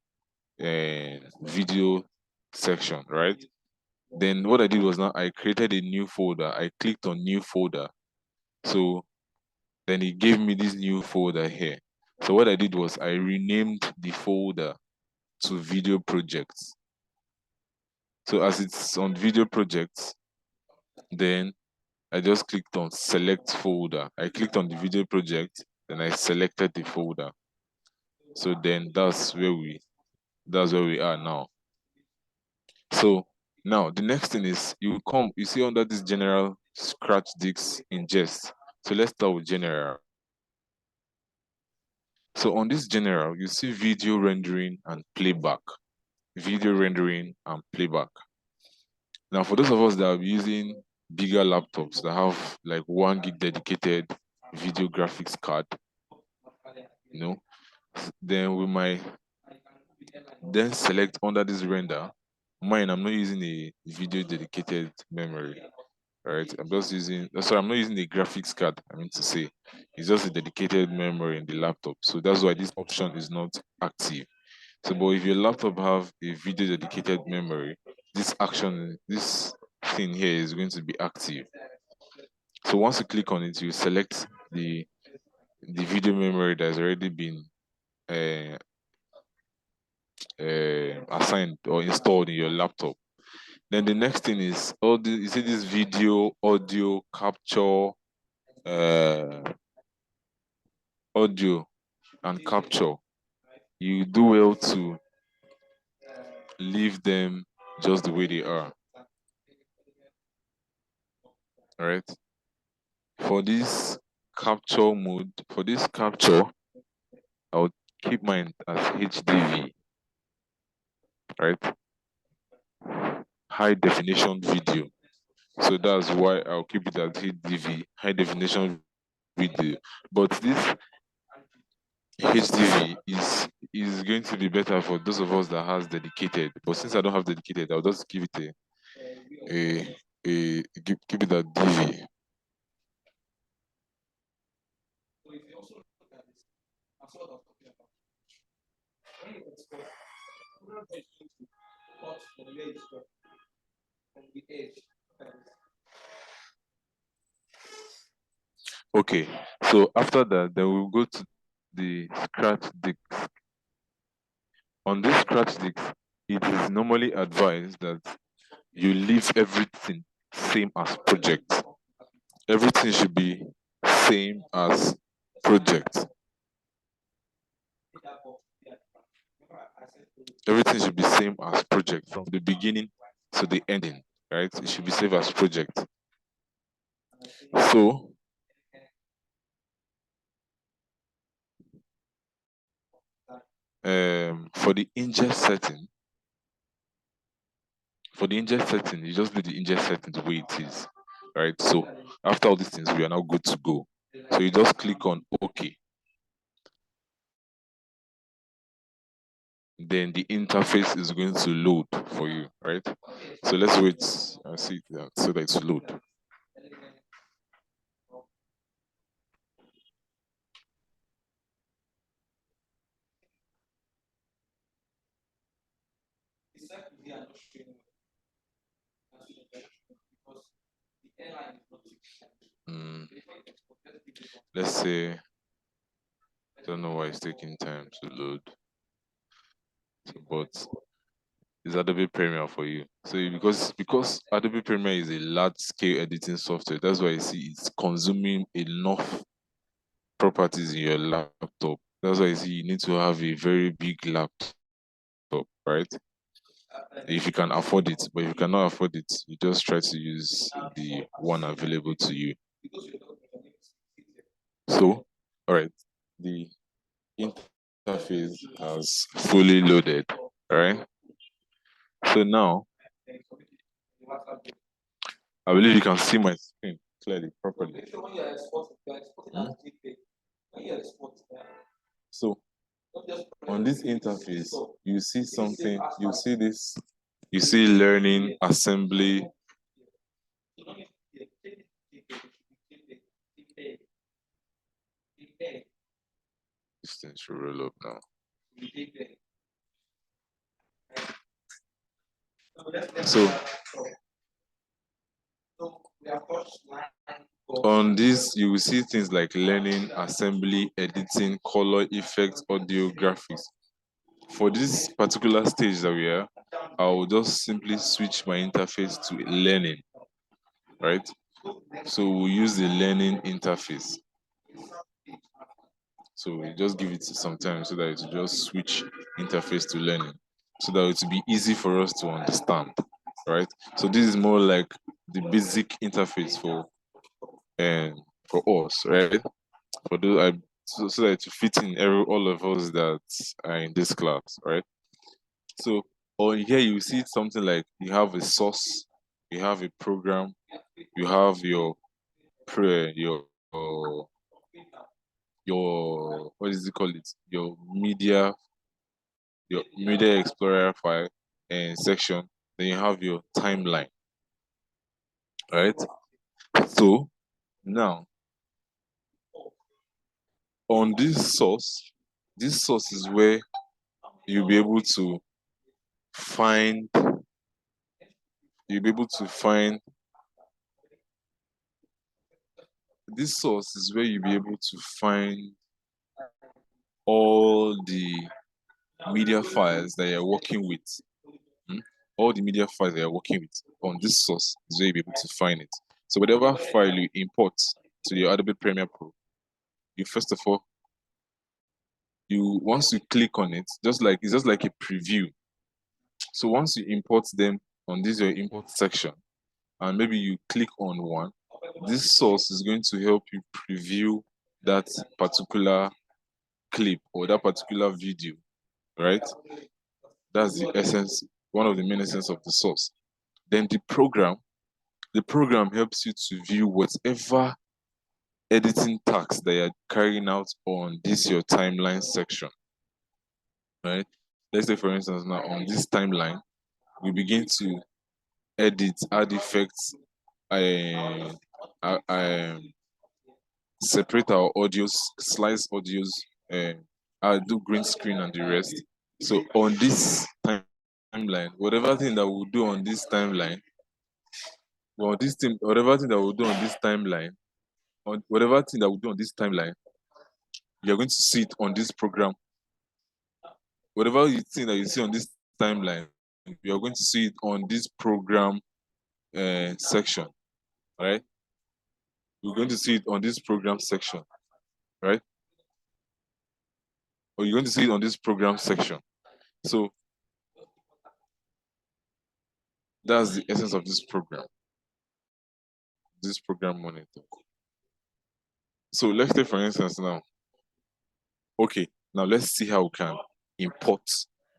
video section, right? Then what I did was now I created a new folder. I clicked on new folder. So then it gave me this new folder here. So what I did was I renamed the folder to video projects. So as it's on video projects, then I just clicked on select folder. I clicked on the video project, then I selected the folder. So then that's where we are now. So now the next thing is you see under this general scratch disk ingest. So let's start with general. So on this general, you see video rendering and playback. Video rendering and playback. Now for those of us that are using bigger laptops that have like 1 gig dedicated video graphics card, you know, then we might then select under this render. Mine, I'm not using a video dedicated memory. Right, I'm just using, sorry, I'm not using the graphics card, I mean to say. It's just a dedicated memory in the laptop. So that's why this option is not active. So, but if your laptop have a video dedicated memory, this thing here is going to be active. So once you click on it, you select the video memory that has already been uh, assigned or installed in your laptop. Then the next thing is you see this video, audio capture, audio and capture. You do well to leave them just the way they are. All right. For this capture, I'll keep mine as HDV, right? High definition video. So that's why I'll keep it as HDV, high definition video. But this HDV is going to be better for those of us that has dedicated. But since I don't have dedicated, I'll just give it keep it at DV. Okay, so after that, then we'll go to the scratch disk. On this scratch disk, it is normally advised that you leave everything same as project. Everything should be same as project. Everything should be same as project from the beginning to the ending, right? It should be same as project. So for the ingest setting, you just leave the ingest setting the way it is, right? So after all these things, we are now good to go. So you just click on OK. Then the interface is going to load for you, right? So let's wait and see so that it's load. Let's say, I don't know why it's taking time to load, but it's Adobe Premiere for you. So because Adobe Premiere is a large scale editing software, that's why you see it's consuming enough properties in your laptop. That's why you see you need to have a very big laptop, right? If you can afford it, but if you cannot afford it, you just try to use the one available to you. So, all right, the interface has fully loaded, all right? So now, I believe you can see my screen clearly, properly. So, on this interface, you see something, you see this, you see learning, assembly. This thing should roll up now. So on this, you will see things like learning, assembly, editing, color effects, audio, graphics. For this particular stage that we are, I will just simply switch my interface to learning, right? So we'll use the learning interface. So we just give it some time so that it will just switch interface to learning, so that it will be easy for us to understand, right? So this is more like the basic interface for us, right? For those, so that to fit in all of us that are in this class, right? So on here you see something like you have a source, you have a program, you have your prayer, your what is it called it? Your media explorer file and section. Then you have your timeline, right? So now on this source is where you'll be able to find this source is where you'll be able to find all the media files that you're working with. All the media files that you're working with on this source is where you'll be able to find it. So whatever file you import to your Adobe Premiere Pro, you first of all, once you click on it, it's just like a preview. So once you import them on this your import section, and maybe you click on one, this source is going to help you preview that particular clip or that particular video, right? That's the essence, one of the main essence of the source. Then the program helps you to view whatever editing tasks that you're carrying out on this your timeline section, right? Let's say, for instance, now on this timeline, we begin to edit, add effects, separate our audios, slice audios, I'll do green screen and the rest. So on this timeline, whatever thing that we'll do on this timeline, whatever thing that we'll do on this timeline, on whatever thing that we do on this timeline, you're going to see it on this program. Whatever you think that you see on this timeline, you're going to see it on this program section, right? You're going to see it on this program section, right? Or you're going to see it on this program section. So that's the essence of this program monitor. So let's say, for instance, now, okay, now let's see how we can import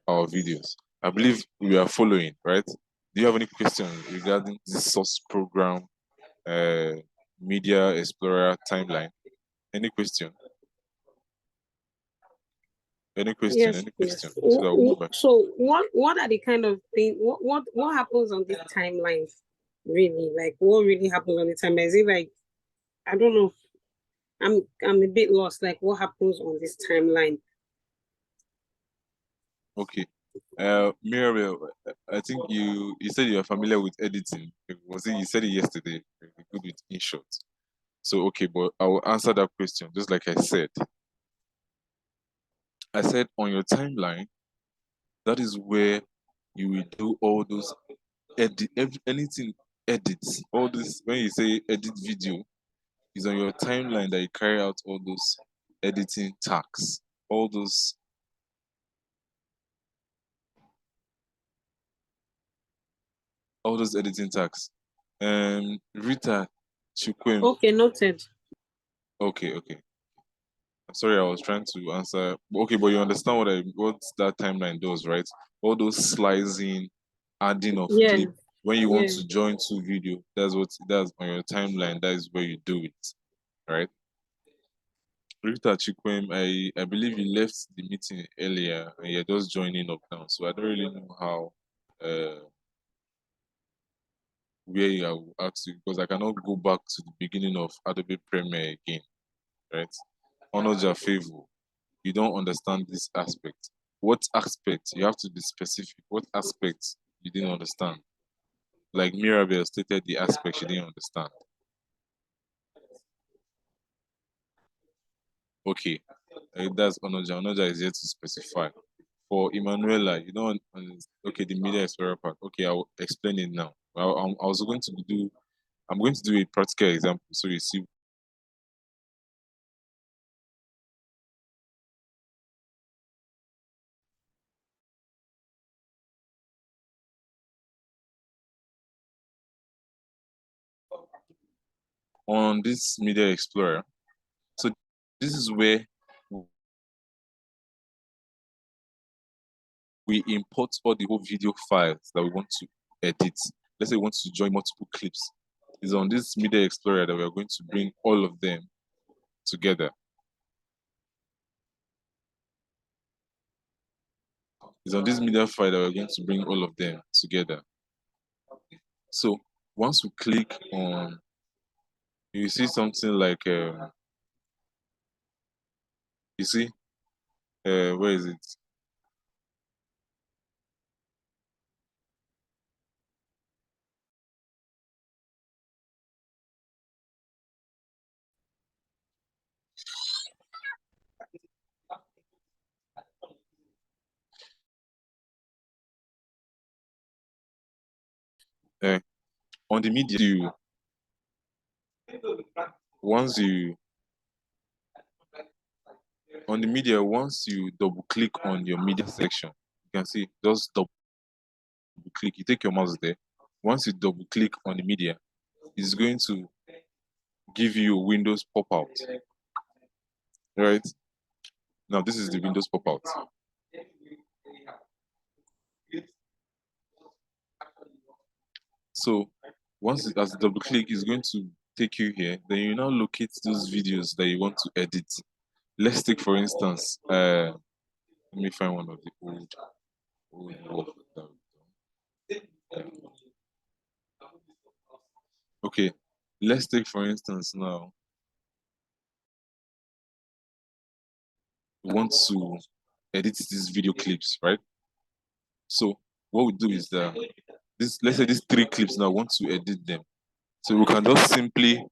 our videos. I believe we are following, right? Do you have any questions regarding this source program, media explorer timeline? Any question? Any question? Yes, Any yes. question? So that we'll move back. So what are the kind of things? What happens on this timeline? Really, like what really happens on the timeline? Is it like, I don't know. I'm a bit lost. Like what happens on this timeline? Okay. Mirabel, I think you said you are familiar with editing. Was it, you said it yesterday? You're good with InShot. So okay, but I will answer that question just like I said. I said on your timeline, that is where you will do all those anything edits. All this, when you say edit video, is on your timeline that you carry out all those editing tasks, all those editing tasks. Rita Chukwem. Okay, noted. Okay. I'm sorry, I was trying to answer. Okay, but you understand what that timeline does, right? All those slicing, adding of clip. When you want to join two video, that's what it does on your timeline. That is where you do it, right? Rita Chikwem, I believe you left the meeting earlier and you're just joining up now. So I don't really know how where I will ask you, because I cannot go back to the beginning of Adobe Premiere again, right? Honor favor. You don't understand this aspect. What aspect? You have to be specific. What aspect you didn't understand? Like Mirabel stated the aspect she didn't understand. Okay, that's Onoja. Onoja is here to specify. For Emanuela, you don't. Okay, the media explorer part. Okay, I will explain it now. I was going to do. I'm going to do a practical example so you see. On this media explorer, so this is where we import all the whole video files that we want to edit. Let's say we want to join multiple clips. It's on this media explorer that we are going to bring all of them together. It's on this media file that we're going to bring all of them together. So once we click on, you see something like, you see, where is it? On the media, once you once you double click on your media section, you can see just double click. You take your mouse there. Once you double click on the media, it's going to give you a Windows pop out. Right now, this is the Windows pop out. So once it has double click, it's going to take you here. Then you now locate those videos that you want to edit. Let's take, for instance, let me find one of the old work that we've done. Okay, let's take, for instance, now we want to edit these video clips, right? So what we do is that let's say these 3 clips now, I want to edit them. So we can just simply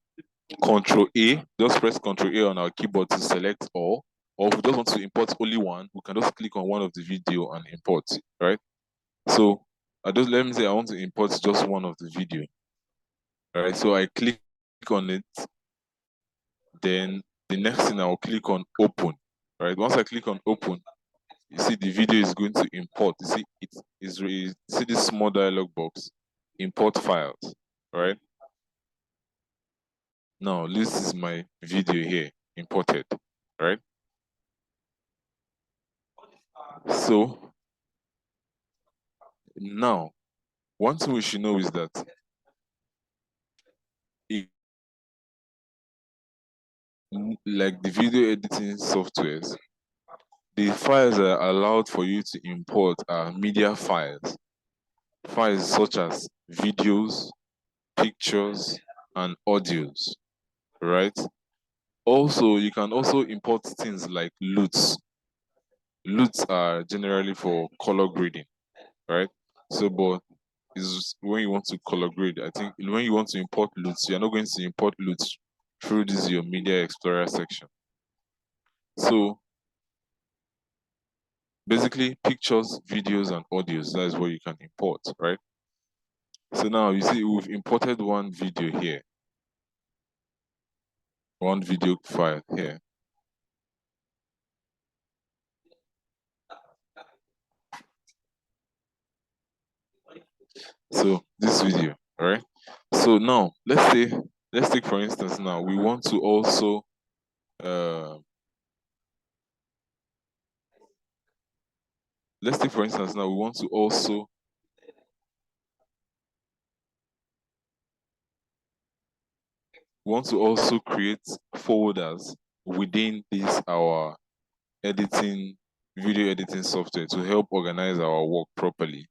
Control A, just press Control A on our keyboard to select all. Or if we just want to import only one, we can just click on one of the video and import, right? So let me say I want to import just one of the video. All right, so I click on it. Then the next thing I'll click on open. Right, once I click on open, you see the video is going to import. You see it is you see this small dialog box, import files. Right. Now this is my video here imported. Right. So now one thing we should know is that like the video editing softwares, the files that are allowed for you to import are media files. Files such as videos, pictures, and audios, right? Also, you can also import things like LUTs. LUTs are generally for color grading, right? So, but is when you want to color grade, I think when you want to import LUTs, you're not going to import LUTs through this your media explorer section. So basically pictures, videos, and audios, that is what you can import, right? So now you see we've imported one video here, one video file here. So this video, all right? So now let's take for instance now we want to also let's take for instance now we want to also create folders within this our editing video editing software to help organize our work properly.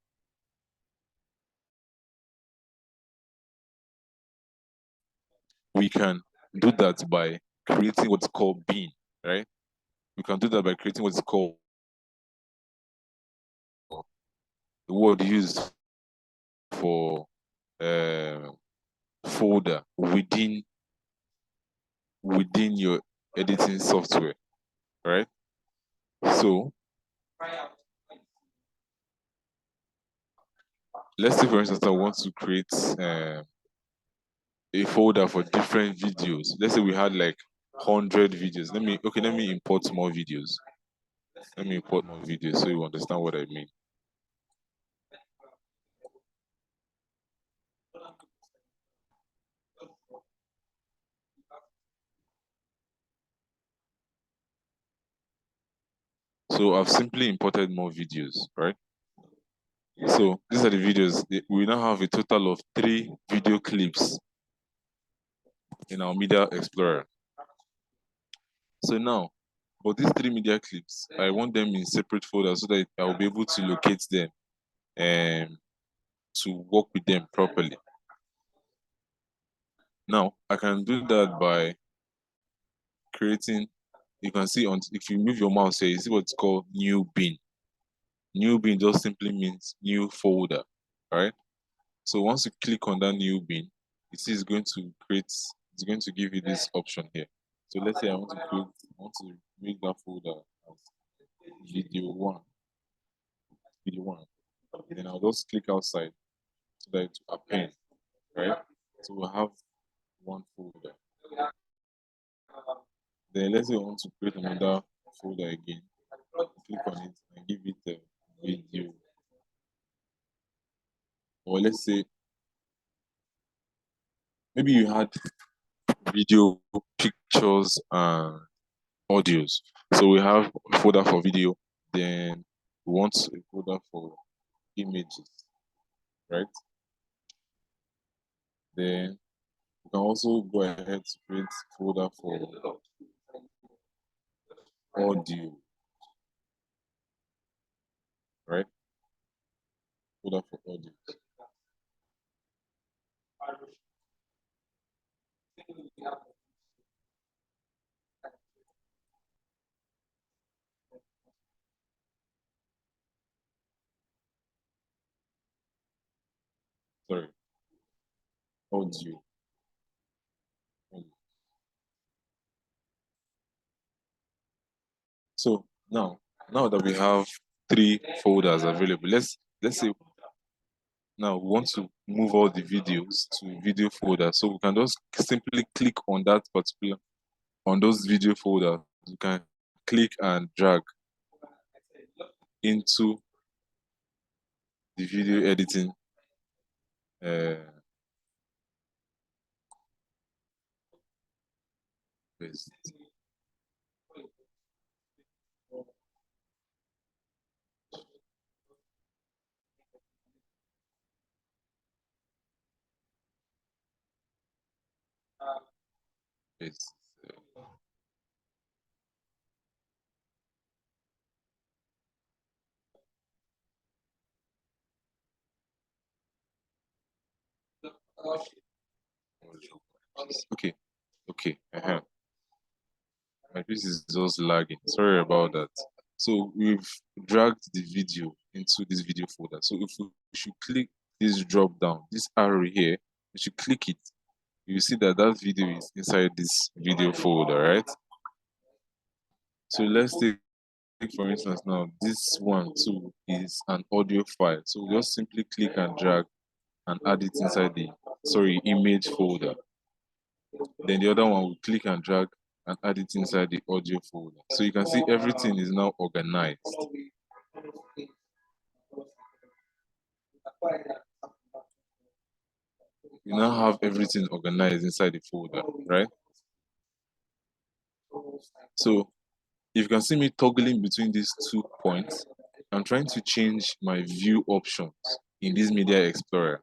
We can do that by creating what's called bin, right? We can do that by creating what's called the word used for folder within your editing software, right? So let's say for instance I want to create a folder for different videos. Let's say we had like 100 videos. Let me import more videos. Let me import more videos so you understand what I mean. So I've simply imported more videos, right? So these are the videos. We now have a total of 3 video clips in our media explorer. So now, for these 3 media clips, I want them in separate folders so that I'll be able to locate them and to work with them properly. Now, I can do that by creating, you can see if you move your mouse here, you see what's called new bin. New bin just simply means new folder, right? So once you click on that new bin, you see it's going to give you this option here. So let's say I want to make that folder as video one. Then I'll just click outside so that it will append, right? So we'll have one folder. Then let's say I want to create another folder again. Click on it and give it a video. Or let's say maybe you had video, pictures, and audios. So we have a folder for video, then we want a folder for images, right? Then you can also go ahead to create folder for audio, right? Folder for audio. Sorry, audio. So now that we have 3 folders available, let's say now we want to move all the videos to video folder. So we can just simply click on that particular on those video folders. You can click and drag into the video editing place. Place. Okay, okay. My piece is just lagging. Sorry about that. So we've dragged the video into this video folder. So if we should click this drop down, this arrow here, we should click it. You see that that video is inside this video folder, right? So let's take, for instance, now this one too is an audio file. So we just simply click and drag and add it inside the image folder. Then the other one we click and drag and add it inside the audio folder. So you can see everything is now organized. You now have everything organized inside the folder, right? So if you can see me toggling between these 2 points, I'm trying to change my view options in this Media Explorer.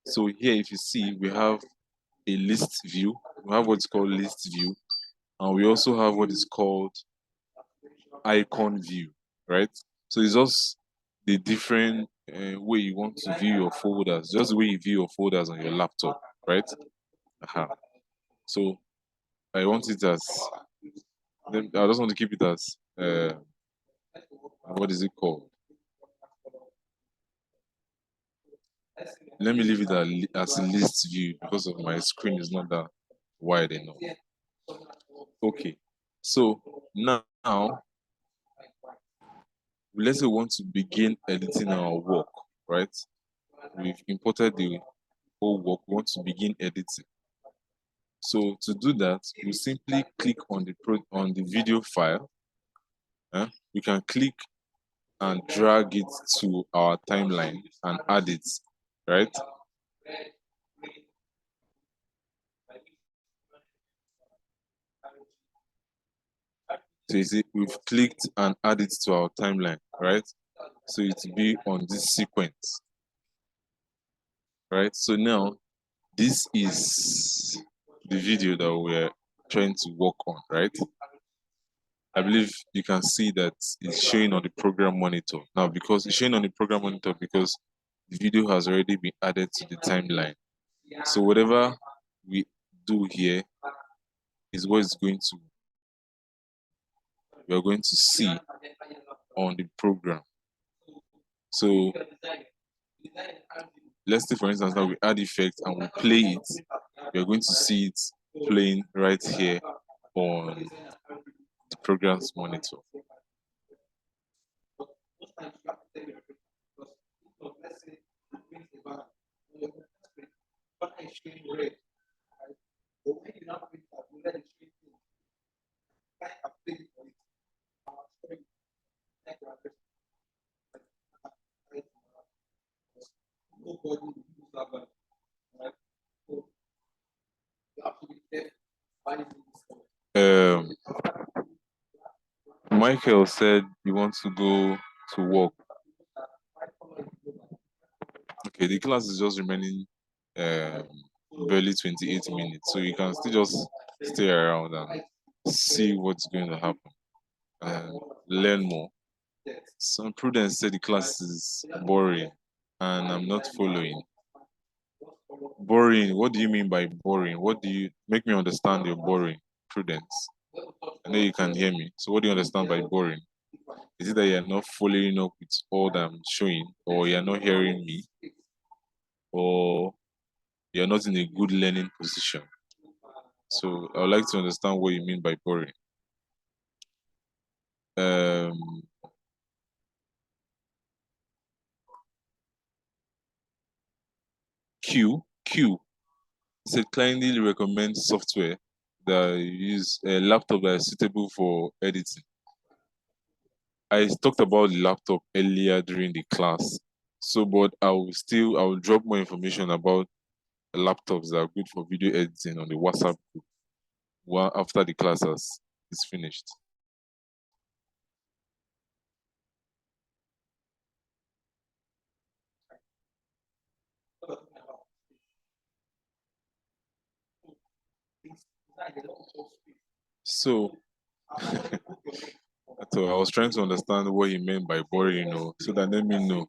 So here, if you see, we have a list view. We have what's called list view, and we also have what is called icon view, right? So it's just the different way you want to view your folders, just the way you view your folders on your laptop, right? So I want it as, I just want to keep it as, what is it called? Let me leave it as a list view because of my screen is not that wide enough. Okay, so now let's say we want to begin editing our work, right? We've imported the whole work, we want to begin editing. So to do that, we simply click on the video file. We can click and drag it to our timeline and add it, right? So you see, we've clicked and added to our timeline, right? So it will be on this sequence, right? So now, this is the video that we're trying to work on, right? I believe you can see that it's showing on the program monitor. Now, because it's showing on the program monitor because the video has already been added to the timeline. So whatever we do here is what is we're going to see on the program. So let's say, for instance, now we add effect and we play it, we're going to see it playing right here on the program's monitor. Michael said he wants to go to work. Okay, the class is just remaining barely 28 minutes, so you can still just stay around and see what's going to happen and learn more. Some Prudence said the class is boring and I'm not following. Boring, what do you mean by boring? What do you make me understand you're boring, Prudence? I know you can hear me. So what do you understand by boring? Is it that you're not following up with all that I'm showing, or you're not hearing me, or you're not in a good learning position? So I would like to understand what you mean by boring. Q said kindly recommend software that use a laptop that is suitable for editing. I talked about the laptop earlier during the class, so but I will drop more information about laptops that are good for video editing on the WhatsApp group after the class is finished. So, so I was trying to understand what he meant by boring, so that let me know.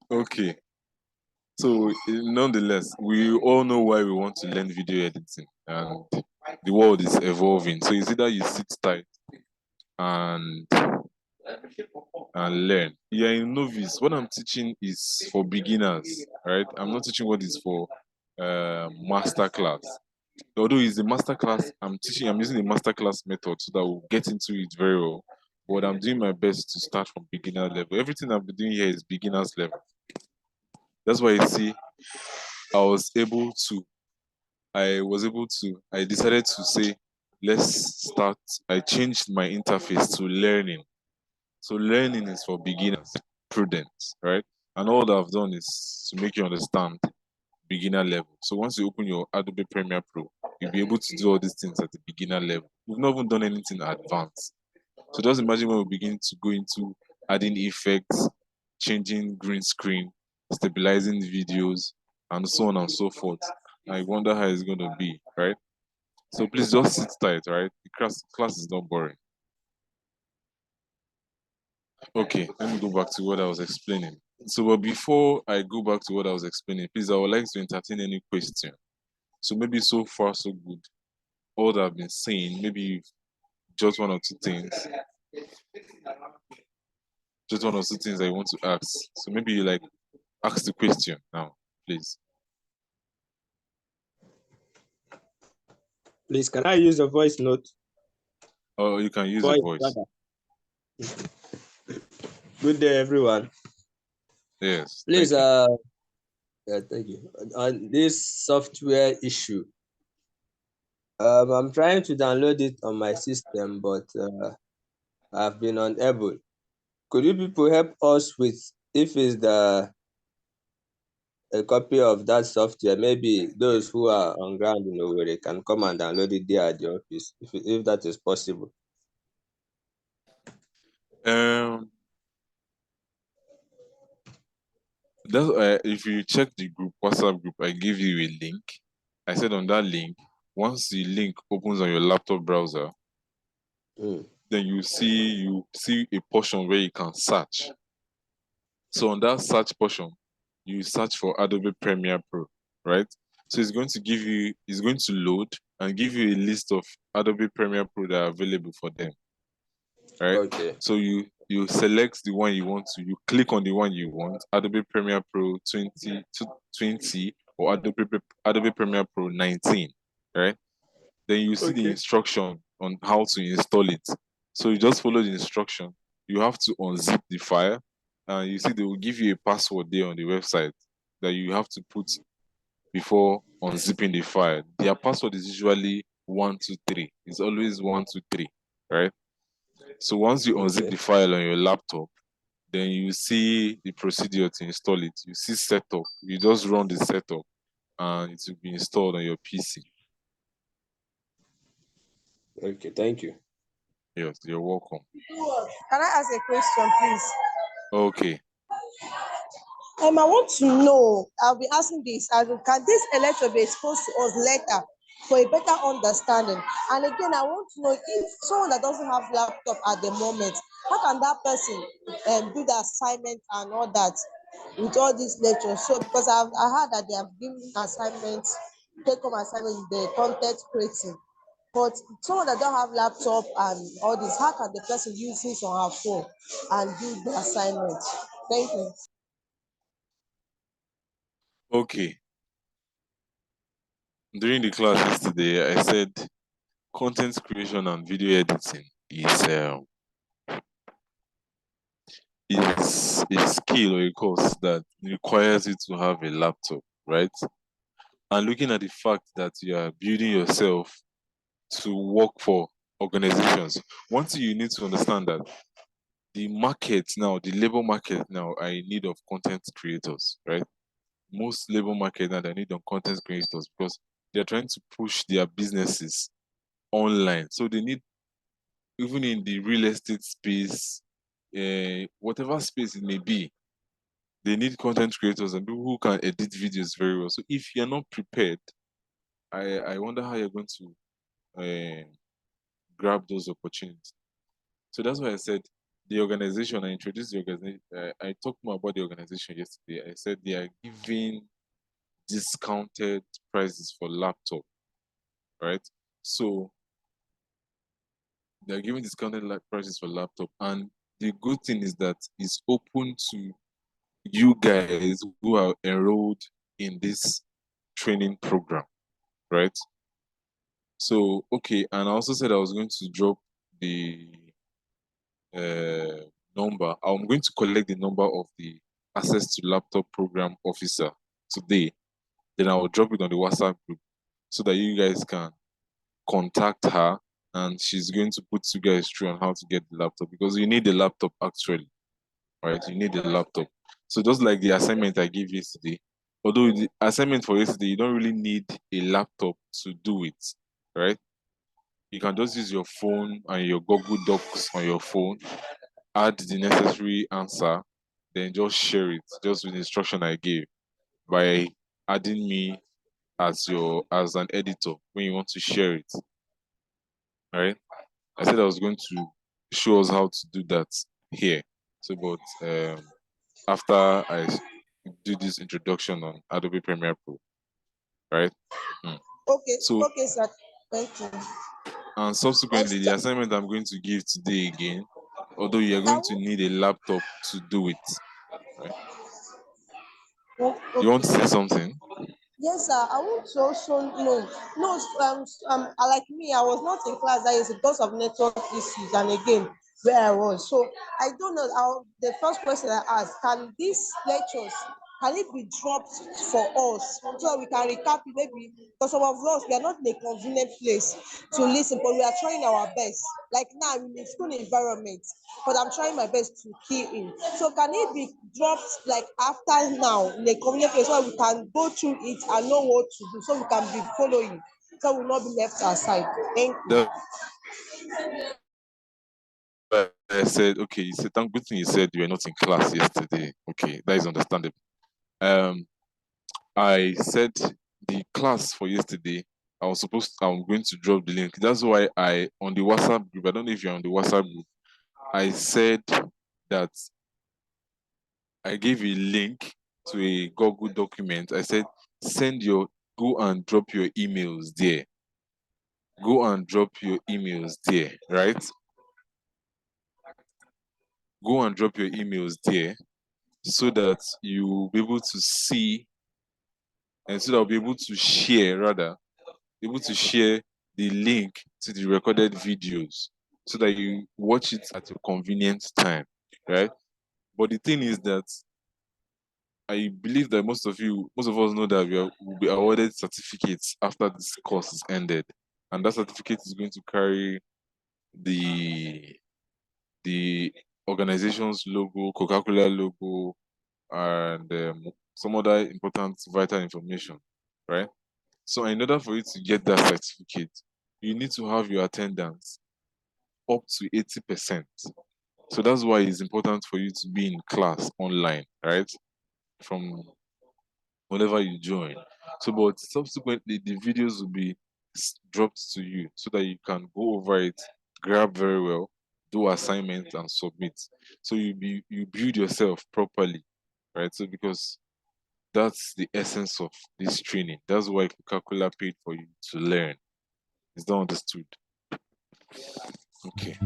Okay. So, nonetheless, we all know why we want to learn video editing, and the world is evolving. So it's either you sit tight and learn. You're a novice. What I'm teaching is for beginners, right? I'm not teaching what is for master class. Although it's a master class, I'm using the master class method so that we'll get into it very well. But I'm doing my best to start from beginner level. Everything I'm doing here is beginner's level. That's why you see, I decided to say, let's start. I changed my interface to learning. So learning is for beginners, prudent, right? And all that I've done is to make you understand beginner level. So once you open your Adobe Premiere Pro, you'll be able to do all these things at the beginner level. We've not even done anything advanced. So just imagine when we begin to go into adding effects, changing green screen, stabilizing videos, and so on and so forth. I wonder how it's going to be, right? So please just sit tight, right? The class is not boring. Okay, let me go back to what I was explaining. So, but before I go back to what I was explaining, please, I would like to entertain any question. So maybe so far so good. All that I've been saying, maybe just one or two things. Just one or two things I want to ask. So maybe you like ask the question now, please. Please, can I use a voice note? Or you can use a voice. Good day, everyone. Yes. Please, thank you. On this software issue, I'm trying to download it on my system, but I've been unable. Could you people help us with if it's a copy of that software? Maybe those who are on ground, where they can come and download it there at the office, if that is possible. If you check the WhatsApp group, I give you a link. I said on that link, once the link opens on your laptop browser, then you see a portion where you can search. So on that search portion, you search for Adobe Premiere Pro, right? So it's going to load and give you a list of Adobe Premiere Pro that are available for them, right? Okay. So you select the one you want to, you click on the one you want, Adobe Premiere Pro 20 or Adobe Premiere Pro 19, right? Then you see the instruction on how to install it. So you just follow the instruction. You have to unzip the file, and you see they will give you a password there on the website that you have to put before unzipping the file. Their password is usually 123. It's always 123, right? So once you unzip the file on your laptop, then you see the procedure to install it. You see setup. You just run the setup, and it will be installed on your PC. Okay, thank you. Yes, you're welcome. Can I ask a question, please? Okay. I want to know, I'll be asking this, can this lecture be exposed to us later for a better understanding? And again, I want to know if someone that doesn't have laptop at the moment, how can that person do the assignment and all that with all these lectures? So, because I heard that they have given assignments, take-home assignments, the content creating. But someone that don't have laptop and all this, how can the person use his or her phone and do the assignment? Thank you. Okay. During the class yesterday, I said content creation and video editing is a skill or a course that requires you to have a laptop, right? And looking at the fact that you are building yourself to work for organizations, one thing you need to understand that the market now, the labor market now, are in need of content creators, right? Most labor market now, they need of content creators because they're trying to push their businesses online. So they need, even in the real estate space, whatever space it may be, they need content creators and people who can edit videos very well. So if you're not prepared, I wonder how you're going to grab those opportunities. So that's why I said the organization, I introduced the organization, I talked more about the organization yesterday. I said they are giving discounted prices for laptop, right? So they're giving discounted prices for laptop. And the good thing is that it's open to you guys who are enrolled in this training program, right? So, okay, and I also said I was going to drop the number. I'm going to collect the number of the access to laptop program officer today. Then I will drop it on the WhatsApp group so that you guys can contact her and she's going to put you guys through on how to get the laptop because you need the laptop actually, right? You need the laptop. So just like the assignment I gave yesterday, although the assignment for yesterday, you don't really need a laptop to do it, right? You can just use your phone and your Google Docs on your phone, add the necessary answer, then just share it, just with the instruction I gave by adding me as an editor when you want to share it. All right. I said I was going to show us how to do that here. So, but after I do this introduction on Adobe Premiere Pro, right? Okay, So, okay, sir. Thank you. and subsequently, the assignment I'm going to give today again, although you're going to need a laptop to do it, right? You want to say something? Yes, sir. I want to also know. No, like me, I was not in class that is because of network issues, and again, where I was. So I don't know. The first question I asked: can these lectures can it be dropped for us so that we can recap it? Maybe because some of us we are not in a convenient place to listen, but we are trying our best. Like now, I'm in a school environment, but I'm trying my best to key in. So can it be dropped like after now in a convenient place so we can go through it and know what to do, so we can be following, so we will not be left aside. Thank you. I said, okay, you said, thank good thing you said you were not in class yesterday. Okay, that is understandable. I said the class for yesterday, I'm going to drop the link. That's why on the WhatsApp group, I don't know if you're on the WhatsApp group, I said that I gave a link to a Google document. I said, go and drop your emails there. Go and drop your emails there, right? Go and drop your emails there so that you'll be able to see and so that I'll be able to share, rather, able to share the link to the recorded videos so that you watch it at a convenient time, right? But the thing is that I believe that most of us know that will be awarded certificates after this course is ended. And that certificate is going to carry the the organization's logo, Coca-Cola logo, and some other important vital information, right? So in order for you to get that certificate, you need to have your attendance up to 80%. So that's why it's important for you to be in class online, right? From whenever you join. So, but subsequently, the videos will be dropped to you so that you can go over it, grab very well, do assignments, and submit. So you build yourself properly, right? So because that's the essence of this training. That's why Coca-Cola paid for you to learn. Is that understood? Okay.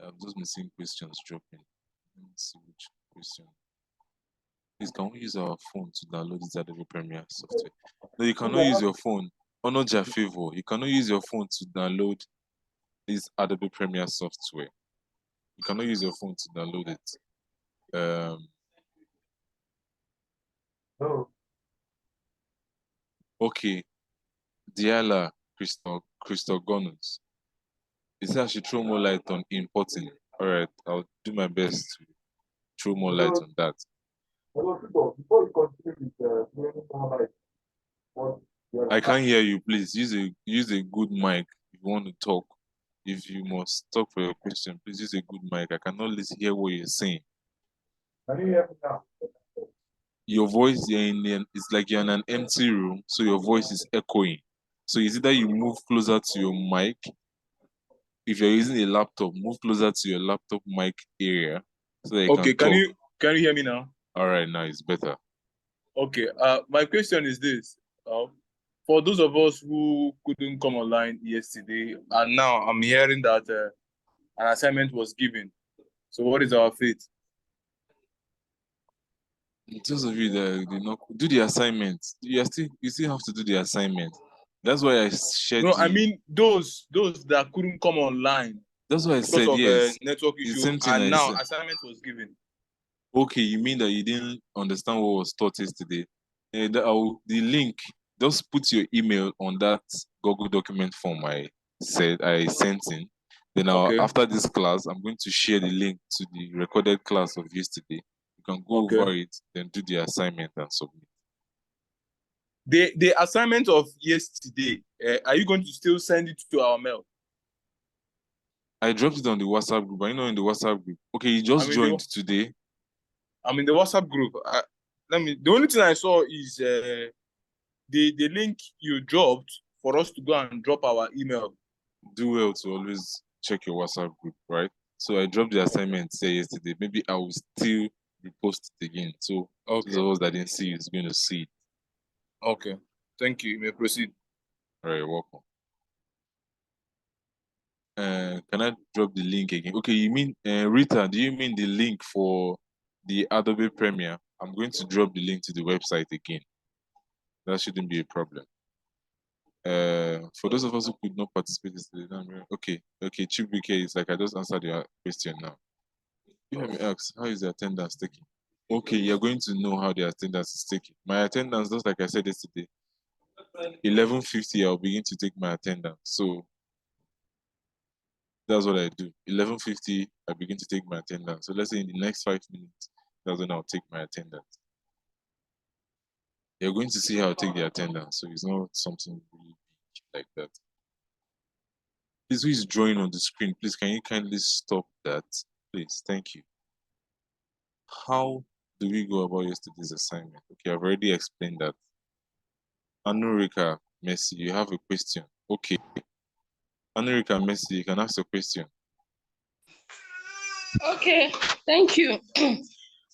I'm just missing questions dropping. Let me see which question. Please, can we use our phone to download this Adobe Premiere software? No, you cannot use your phone. Honor your favor. You cannot use your phone to download this Adobe Premiere software. You cannot use your phone to download it. No. Okay. Diala Crystal Gunners. He said I should throw more light on importing. All right, I'll do my best to throw more light on that. Hello, people. Before you continue with doing more like what I can't hear you. Please use a good mic if you want to talk. If you must talk for your question, please use a good mic. I cannot hear what you're saying. Can you hear me now? Your voice, it's like you're in an empty room, so your voice is echoing. So it's either you move closer to your mic. If you're using a laptop, move closer to your laptop mic area so that you Okay, can talk. can you hear me now? All right, now it's better. Okay. My question is this: for those of us who couldn't come online yesterday, and now I'm hearing that an assignment was given. So what is our fate? Those of you that did not do the assignment, you still have to do the assignment. That's why I shared. No, I mean those that couldn't come online. That's why I because said of yes. network The issue, same thing and I now said. assignment was given. Okay, you mean that you didn't understand what was taught yesterday? The link, just put your email on that Google document form I sent in. Then Okay. after this class, I'm going to share the link to the recorded class of yesterday. You can go Okay. over it, then do the assignment and submit. The assignment of yesterday, are you going to still send it to our mail? I dropped it on the WhatsApp group. Are you know in the WhatsApp group? Okay, you just joined today. I'm in the WhatsApp group. The only thing I saw is the link you dropped for us to go and drop our email. Do well to always check your WhatsApp group, right? So I dropped the assignment yesterday. Maybe I will still repost it again. So those of us that didn't see it is going to see it. Okay. Thank you. You may proceed. All right, you're welcome. Can I drop the link again? Okay, you mean Rita, do you mean the link for the Adobe Premiere? I'm going to drop the link to the website again. That shouldn't be a problem. For those of us who could not participate yesterday, okay, Chibuike is like, I just answered your question now. You have me ask, how is the attendance taking? Okay, you're going to know how the attendance is taking. My attendance, just like I said yesterday, 11:50, I'll begin to take my attendance. So that's what I do. 11:50, I begin to take my attendance. So let's say in the next 5 minutes, that's when I'll take my attendance. You're going to see how I take the attendance. So it's not something really big like that. Please, who is drawing on the screen? Please, can you kindly stop that? Please, thank you. How do we go about yesterday's assignment? Okay, I've already explained that. Anurika, Messi, you have a question. Okay. Anurika, Messi, you can ask a question. Okay, thank you.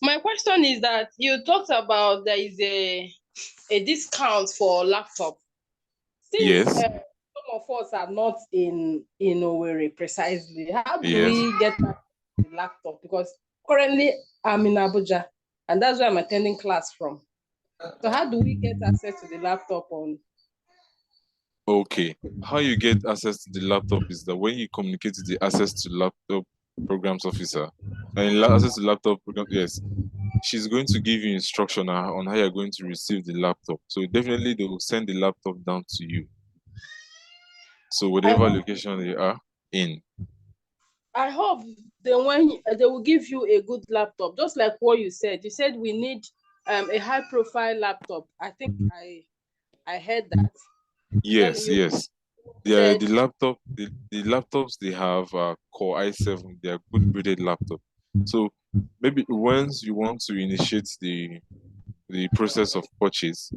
My question is that you talked about there is a discount for laptop. Since Yes. some of us are not in Owerri precisely, how do Yes. we get the laptop? Because currently I'm in Abuja, and that's where I'm attending class from. So how do we get access to the laptop on? Okay, how you get access to the laptop is that when you communicate to the access to laptop programs officer, and access to laptop program, yes, she's going to give you instruction on how you're going to receive the laptop. So definitely they will send the laptop down to you. So whatever location they are in. I hope when they will give you a good laptop, just like what you said. You said we need a high profile laptop. I think I heard that. Yes, yes. The laptops they have are Core i7. They are good graded laptop. So maybe once you want to initiate the process of purchase,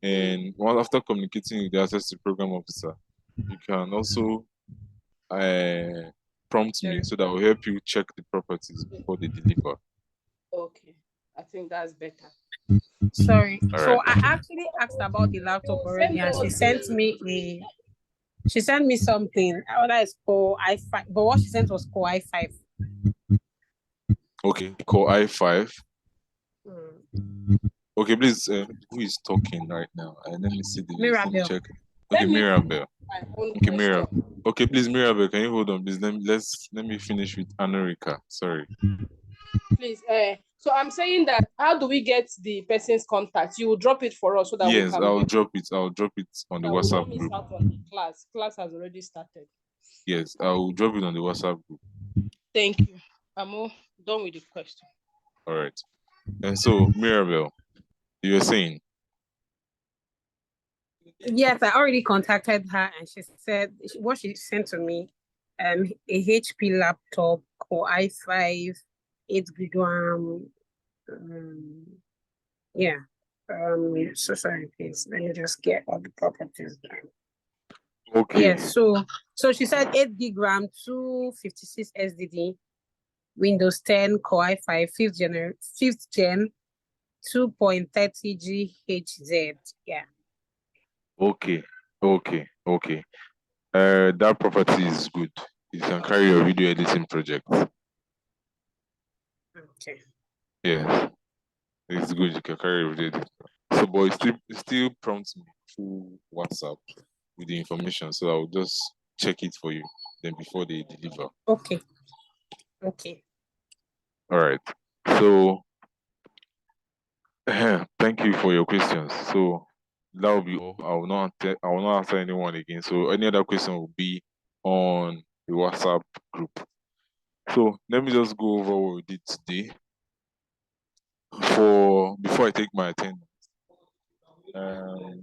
and after communicating with the access to program officer, you can also prompt me so that will help you check the properties before they deliver. Okay, I think that's better. Sorry. All So right. I actually asked about the laptop already, and she sent me something. That is Core i5, but what she sent was Core i5. Okay, Core i5. Okay, please, who is talking right now? Let me see the list. Let me Mirabel. check. Okay, Let me Mirabel. my own Okay, question. Mirabel. Okay, please, Mirabel, can you hold on, please? Let me finish with Anurika. Sorry. Please. So I'm saying that how do we get the person's contact? You will drop it for us so that we Yes, can I'll be drop it. I'll drop it on the that we WhatsApp don't miss group. out on the class. Class has already started. Yes, I'll drop it on the WhatsApp group. Thank you. I'm all done with the question. All right. And so, Mirabel, you were saying, Yes, I already contacted her and she said what she sent to me, a HP laptop Core i5, 8 gig RAM. Yeah. So sorry, please. Let me just get all the properties down. okay, Yes, so she said 8 gig RAM, 256 SDD, Windows 10 Core i5, fifth gen, 2.30 GHz. Yeah. okay, okay. That property is good. You can carry your video editing project. Okay. Yes, it's good. You can carry your video editing. So, boy, still prompt me through WhatsApp with the information. So I'll just check it for you then before they deliver. Okay. Okay. All right. So thank you for your questions. So that will be all. I will not answer anyone again. So any other question will be on the WhatsApp group. So let me just go over what we did today. Before I take my attendance.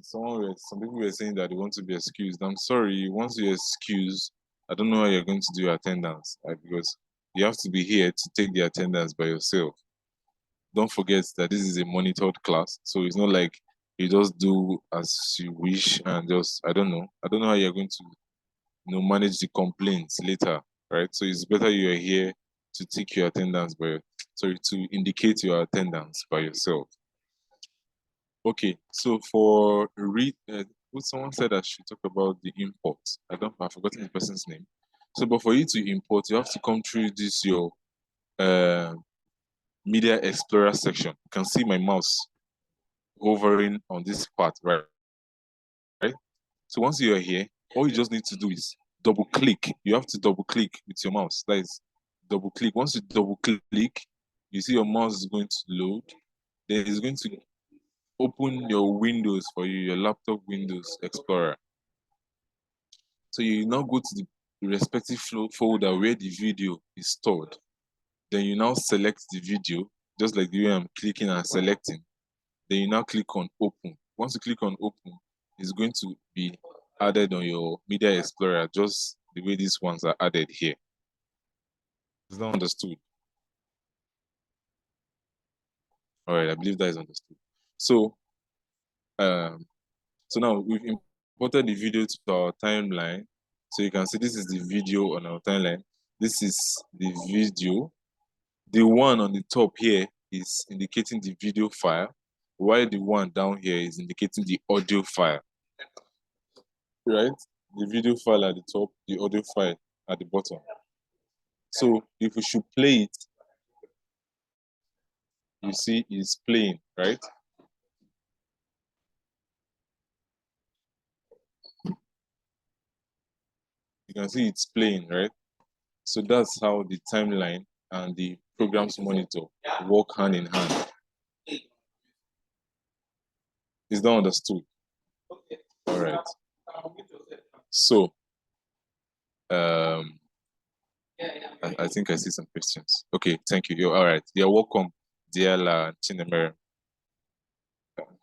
Some people were saying that they want to be excused. I'm sorry, once you're excused, I don't know how you're going to do your attendance, because you have to be here to take the attendance by yourself. Don't forget that this is a monitored class, so it's not like you just do as you wish and just I don't know how you're going to manage the complaints later, right? So it's better you're here to take your attendance to indicate your attendance by yourself. Okay, so for read, someone said I should talk about the import. I've forgotten the person's name. So, but for you to import, you have to come through this your uh, media explorer section. You can see my mouse hovering on this part, right? Right. So once you're here, all you just need to do is double click. You have to double click with your mouse. That is double click. Once you double click, you see your mouse is going to load. Then it's going to open your Windows for you, your laptop Windows Explorer. So you now go to the respective folder where the video is stored. Then you now select the video, just like the way I'm clicking and selecting. Then you now click on open. Once you click on open, it's going to be added on your Media Explorer, just the way these ones are added here. Is that understood? All right, I believe that is understood. So, so now we've imported the video to our timeline. So you can see this is the video on our timeline. This is the video. The one on the top here is indicating the video file, while the one down here is indicating the audio file. Right? The video file at the top, the audio file at the bottom. So if we should play it, you see it's playing, right? You can see it's playing, right? So that's how the timeline and the programs monitor work hand in hand. Is that understood? All right. So, I think I see some questions. Okay, thank you. You're all right. You're welcome, Diala Chinemere.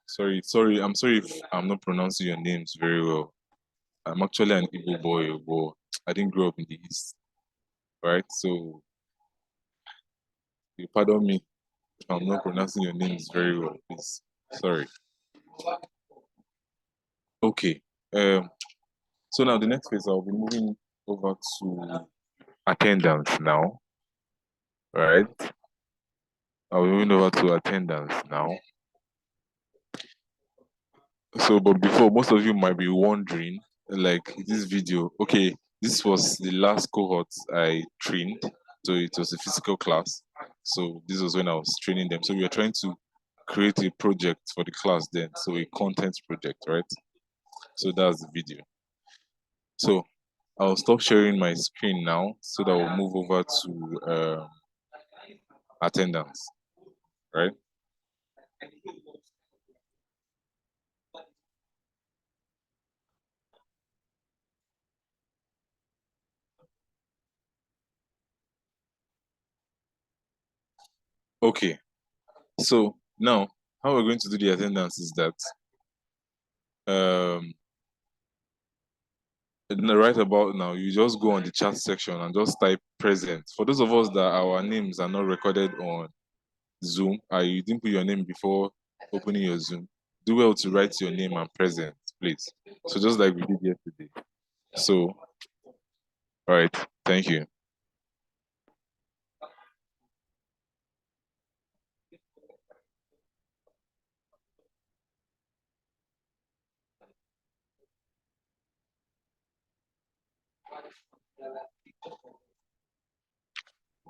Sorry. I'm sorry if I'm not pronouncing your names very well. I'm actually an Igbo boy, but I didn't grow up in the East, right? So you pardon me if I'm not pronouncing your names very well, please. Sorry. Okay. So now the next phase, I'll be moving over to attendance now, right? I'll be moving over to attendance now. So, but before, most of you might be wondering, like this video, okay, this was the last cohort I trained. So it was a physical class. So this was when I was training them. So we are trying to create a project for the class then, so a content project, right? So that's the video. So I'll stop sharing my screen now so that we'll move over to attendance, right? Okay, so now how we're going to do the attendance is that right about now, you just go on the chat section and just type present. For those of us that our names are not recorded on Zoom, you didn't put your name before opening your Zoom, do well to write your name and present, please. So just like we did yesterday. So, all right, thank you.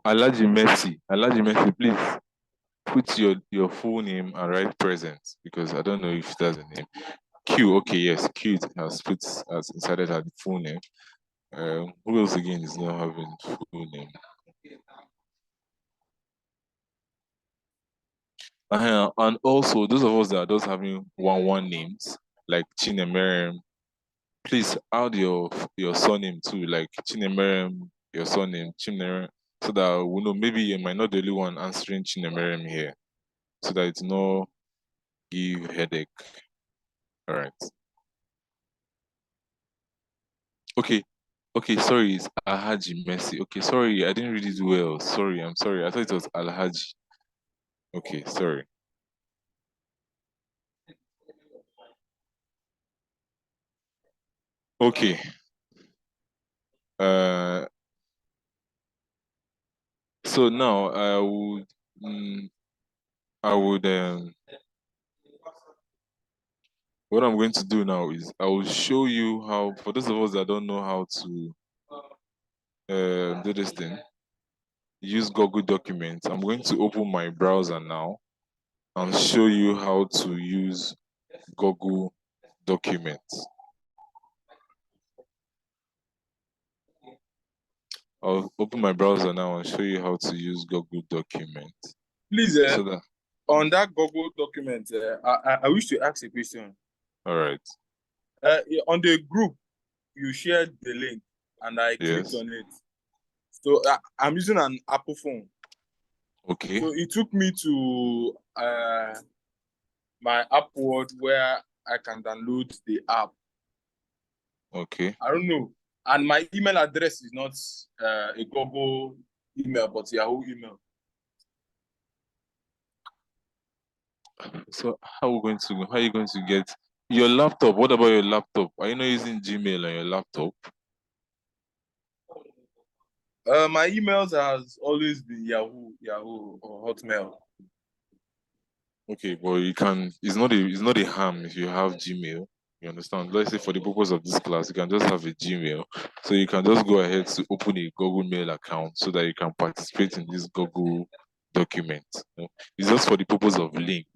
Alaji Messi, please put your full name and write present because I don't know if that's a name. Q, okay, yes, Q has inserted her full name. Who else again is not having full name? And also those of us that are just having one names, like Chinemerem, please add your surname too, like Chinemerem, your surname, Chinemerem, so that we know maybe you might not be the only one answering Chinemerem here, so that it's no give headache. All right. Okay. Okay, sorry, it's Alhaji Messi. Okay, sorry, I didn't read it well. Sorry, I'm sorry. I thought it was Alhaji. Okay, sorry. Okay. Uh, so now I would what I'm going to do now is I will show you how, for those of us that don't know how to do this thing, use Google Documents. I'm going to open my browser now and show you how to use Google Documents. I'll open my browser now and show you how to use Google Documents. Please, So that, on that Google document, I wish to ask a question. all right. On the group, you shared the link, and I clicked Yes. on it. So I'm using an Apple phone. Okay. So it took me to my app world where I can download the app. Okay. I don't know. And my email address is not a Google email, but Yahoo email. So how are you going to get your laptop? What about your laptop? Are you not using Gmail on your laptop? My emails has always been Yahoo or Hotmail. Okay, but you can. It's not a harm if you have Gmail. You understand? Let's say for the purpose of this class, you can just have a Gmail, so you can just go ahead to open a Google Mail account so that you can participate in this Google document. It's just for the purpose of link,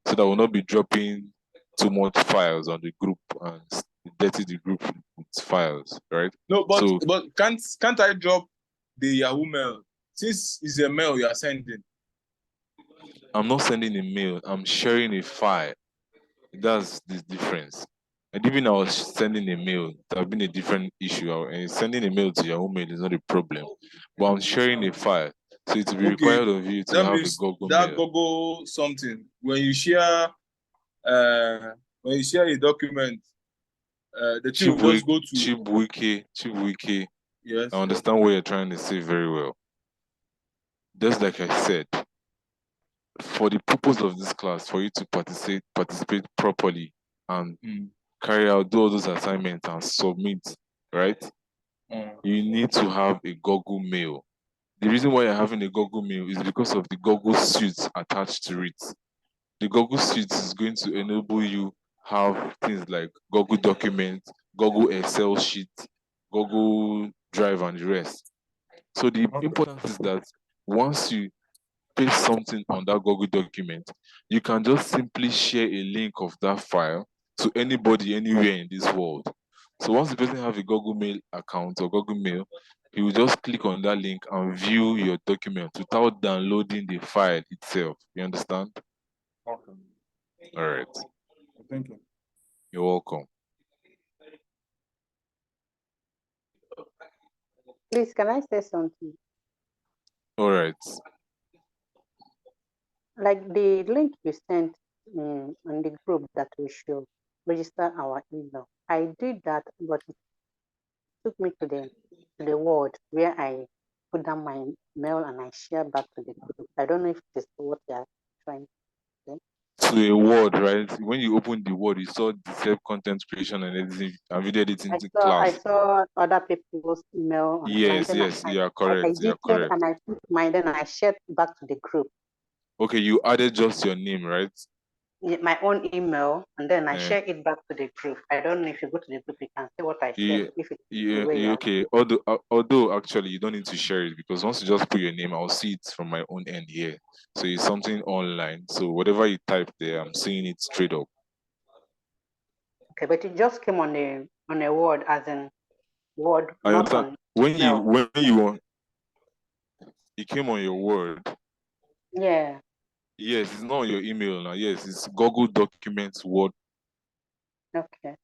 so that we'll not be dropping too much files on the group and dirty the group with files, right? No, but So can't I drop the Yahoo mail since it's a mail you are sending? I'm not sending a mail. I'm sharing a file. That's the difference. And even I was sending a mail, that have been a different issue. And sending a mail to your own mail is not a problem. But I'm sharing a file. So it will be Okay, required of you to that have a means Google that mail. Google something when you share a document, the thing will just go to Chibwiki. yes. I understand what you're trying to say very well. Just like I said, for the purpose of this class, for you to participate properly and carry out, do all those assignments and submit, right? You need to have a Google Mail. The reason why you're having a Google Mail is because of the Google Suite attached to it. The Google Suite is going to enable you have things like Google Documents, Google Excel sheet, Google Drive, and the rest. So the importance is that once you paste something on that Google document, you can just simply share a link of that file to anybody anywhere in this world. So once the person have a Google Mail account or Google Mail, he will just click on that link and view your document without downloading the file itself. You understand? Okay. All right. Thank you. You're welcome. Please, can I say something? All right. Like the link you sent on the group that we should register our email. I did that, but it took me to the word where I put down my mail and I share back to the group. I don't know if it is what they are trying to say. To a word, right? When you open the word, you saw Dsep content creation and editing and video editing I class. saw other people's email online. Yes, Then yes, you are I correct. You are edited correct. and I put mine. Then I shared back to the group. Okay, you added just your name, right? My own email, and then I Eh. share it back to the group. I don't know if you go to the group, you can see what I shared. If it's the way Okay. Although actually you don't need to share it because once you just put your name, I'll see it from my own end here. So it's something online. So whatever you type there, I'm seeing it straight up. Okay, but it just came on a word, as in word, I not understand. on When you email. want, it came on your word. Yeah. Yes, it's not on your email now. Yes, it's Google Documents Word Okay.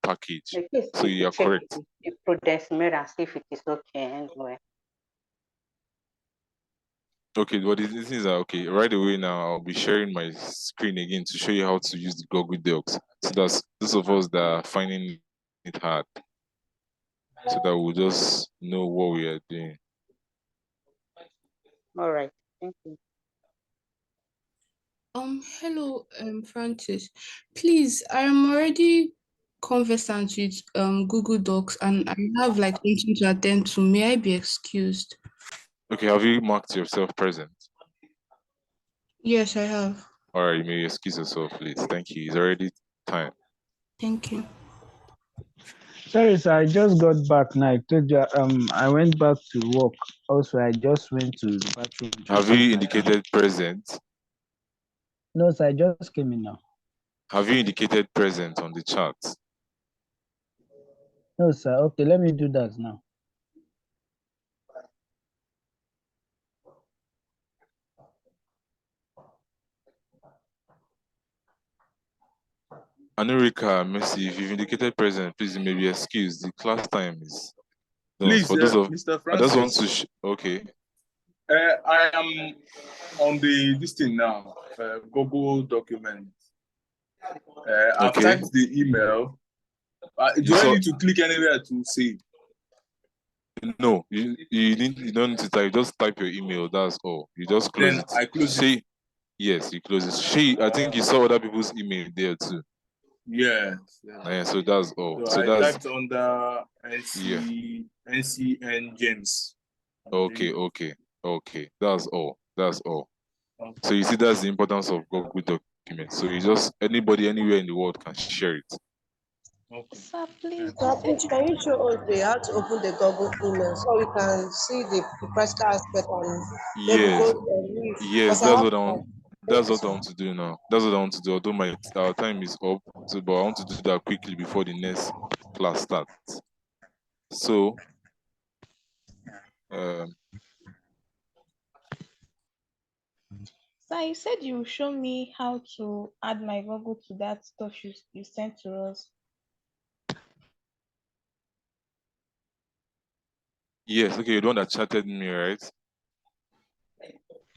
package. In case So you you could are check correct. the Prudence mail and see if it is okay anyway. Okay, but the thing is that okay, right away now I'll be sharing my screen again to show you how to use the Google Docs. So that's those of us that are finding it hard. So that we'll just know what we are doing. All right. Thank you. Hello, Francis. Please, I am already conversant with Google Docs and I have like something to attend to. May I be excused? Okay, have you marked yourself present? Yes, I have. All right, you may excuse yourself, please. Thank you. It's already time. Thank you. Sorry, sir. I just got back now. I told you, I went back to work. Also, I just went to the bathroom to Have take you my time. indicated present? No, sir. I just came in now. Have you indicated present on the chart? No, sir. Okay, let me do that now. Anurika, Messi, if you've indicated present, please you may be excused. The class time is done. Please, For those of Mr. I just want Francis. to okay. I am on this thing now, Google document. I've Okay. typed the email. You Do I saw need to click anywhere to save? no, you don't need to type, just type your email, that's all. You just close Then it. I close it. Say yes, you close it. I think you saw other people's email there too. Yes. Yeah, so that's all. So So I that's typed under yeah. NCN James. Okay. That's all. That's all. Okay. So you see, that's the importance of Google documents. So you just anybody anywhere in the world can share it. Okay. Sir, please, can you show us how to open the Google email so we can see the practical aspect on maybe go Yes, leave? yes, Because I have time. that's Thank you, what I sir. want to do now. That's what I want to do. Although our time is up, so but I want to do that quickly before the next class starts. So um Sir, you said you will show me how to add my Google to that stuff you sent to us. yes, okay, you're the one that chatted me, right?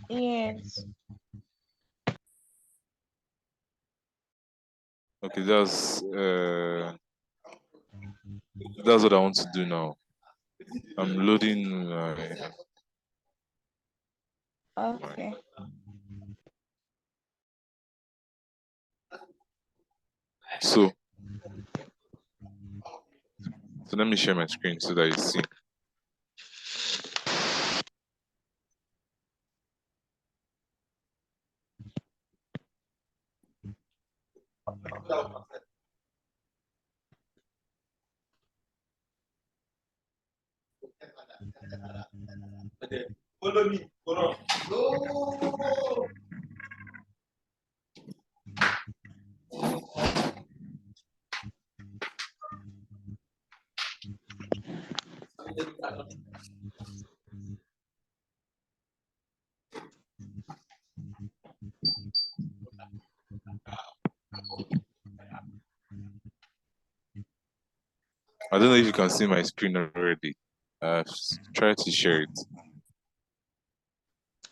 Yes. Okay, that's what I want to do now. I'm loading Okay. so let me share my screen so that you see. Follow me. Follow. I don't know if you can see my screen already. I've tried to share it.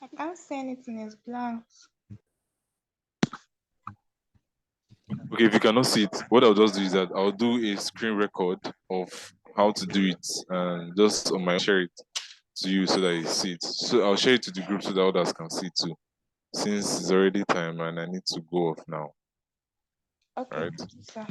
I can't see anything. It's blank. Okay, if you cannot see it, what I'll just do is that I'll do a screen record of how to do it and just on my share it to you so that you see it. So I'll share it to the group so that others can see too. Since it's already time and I need to go off now. Okay, All right. sir.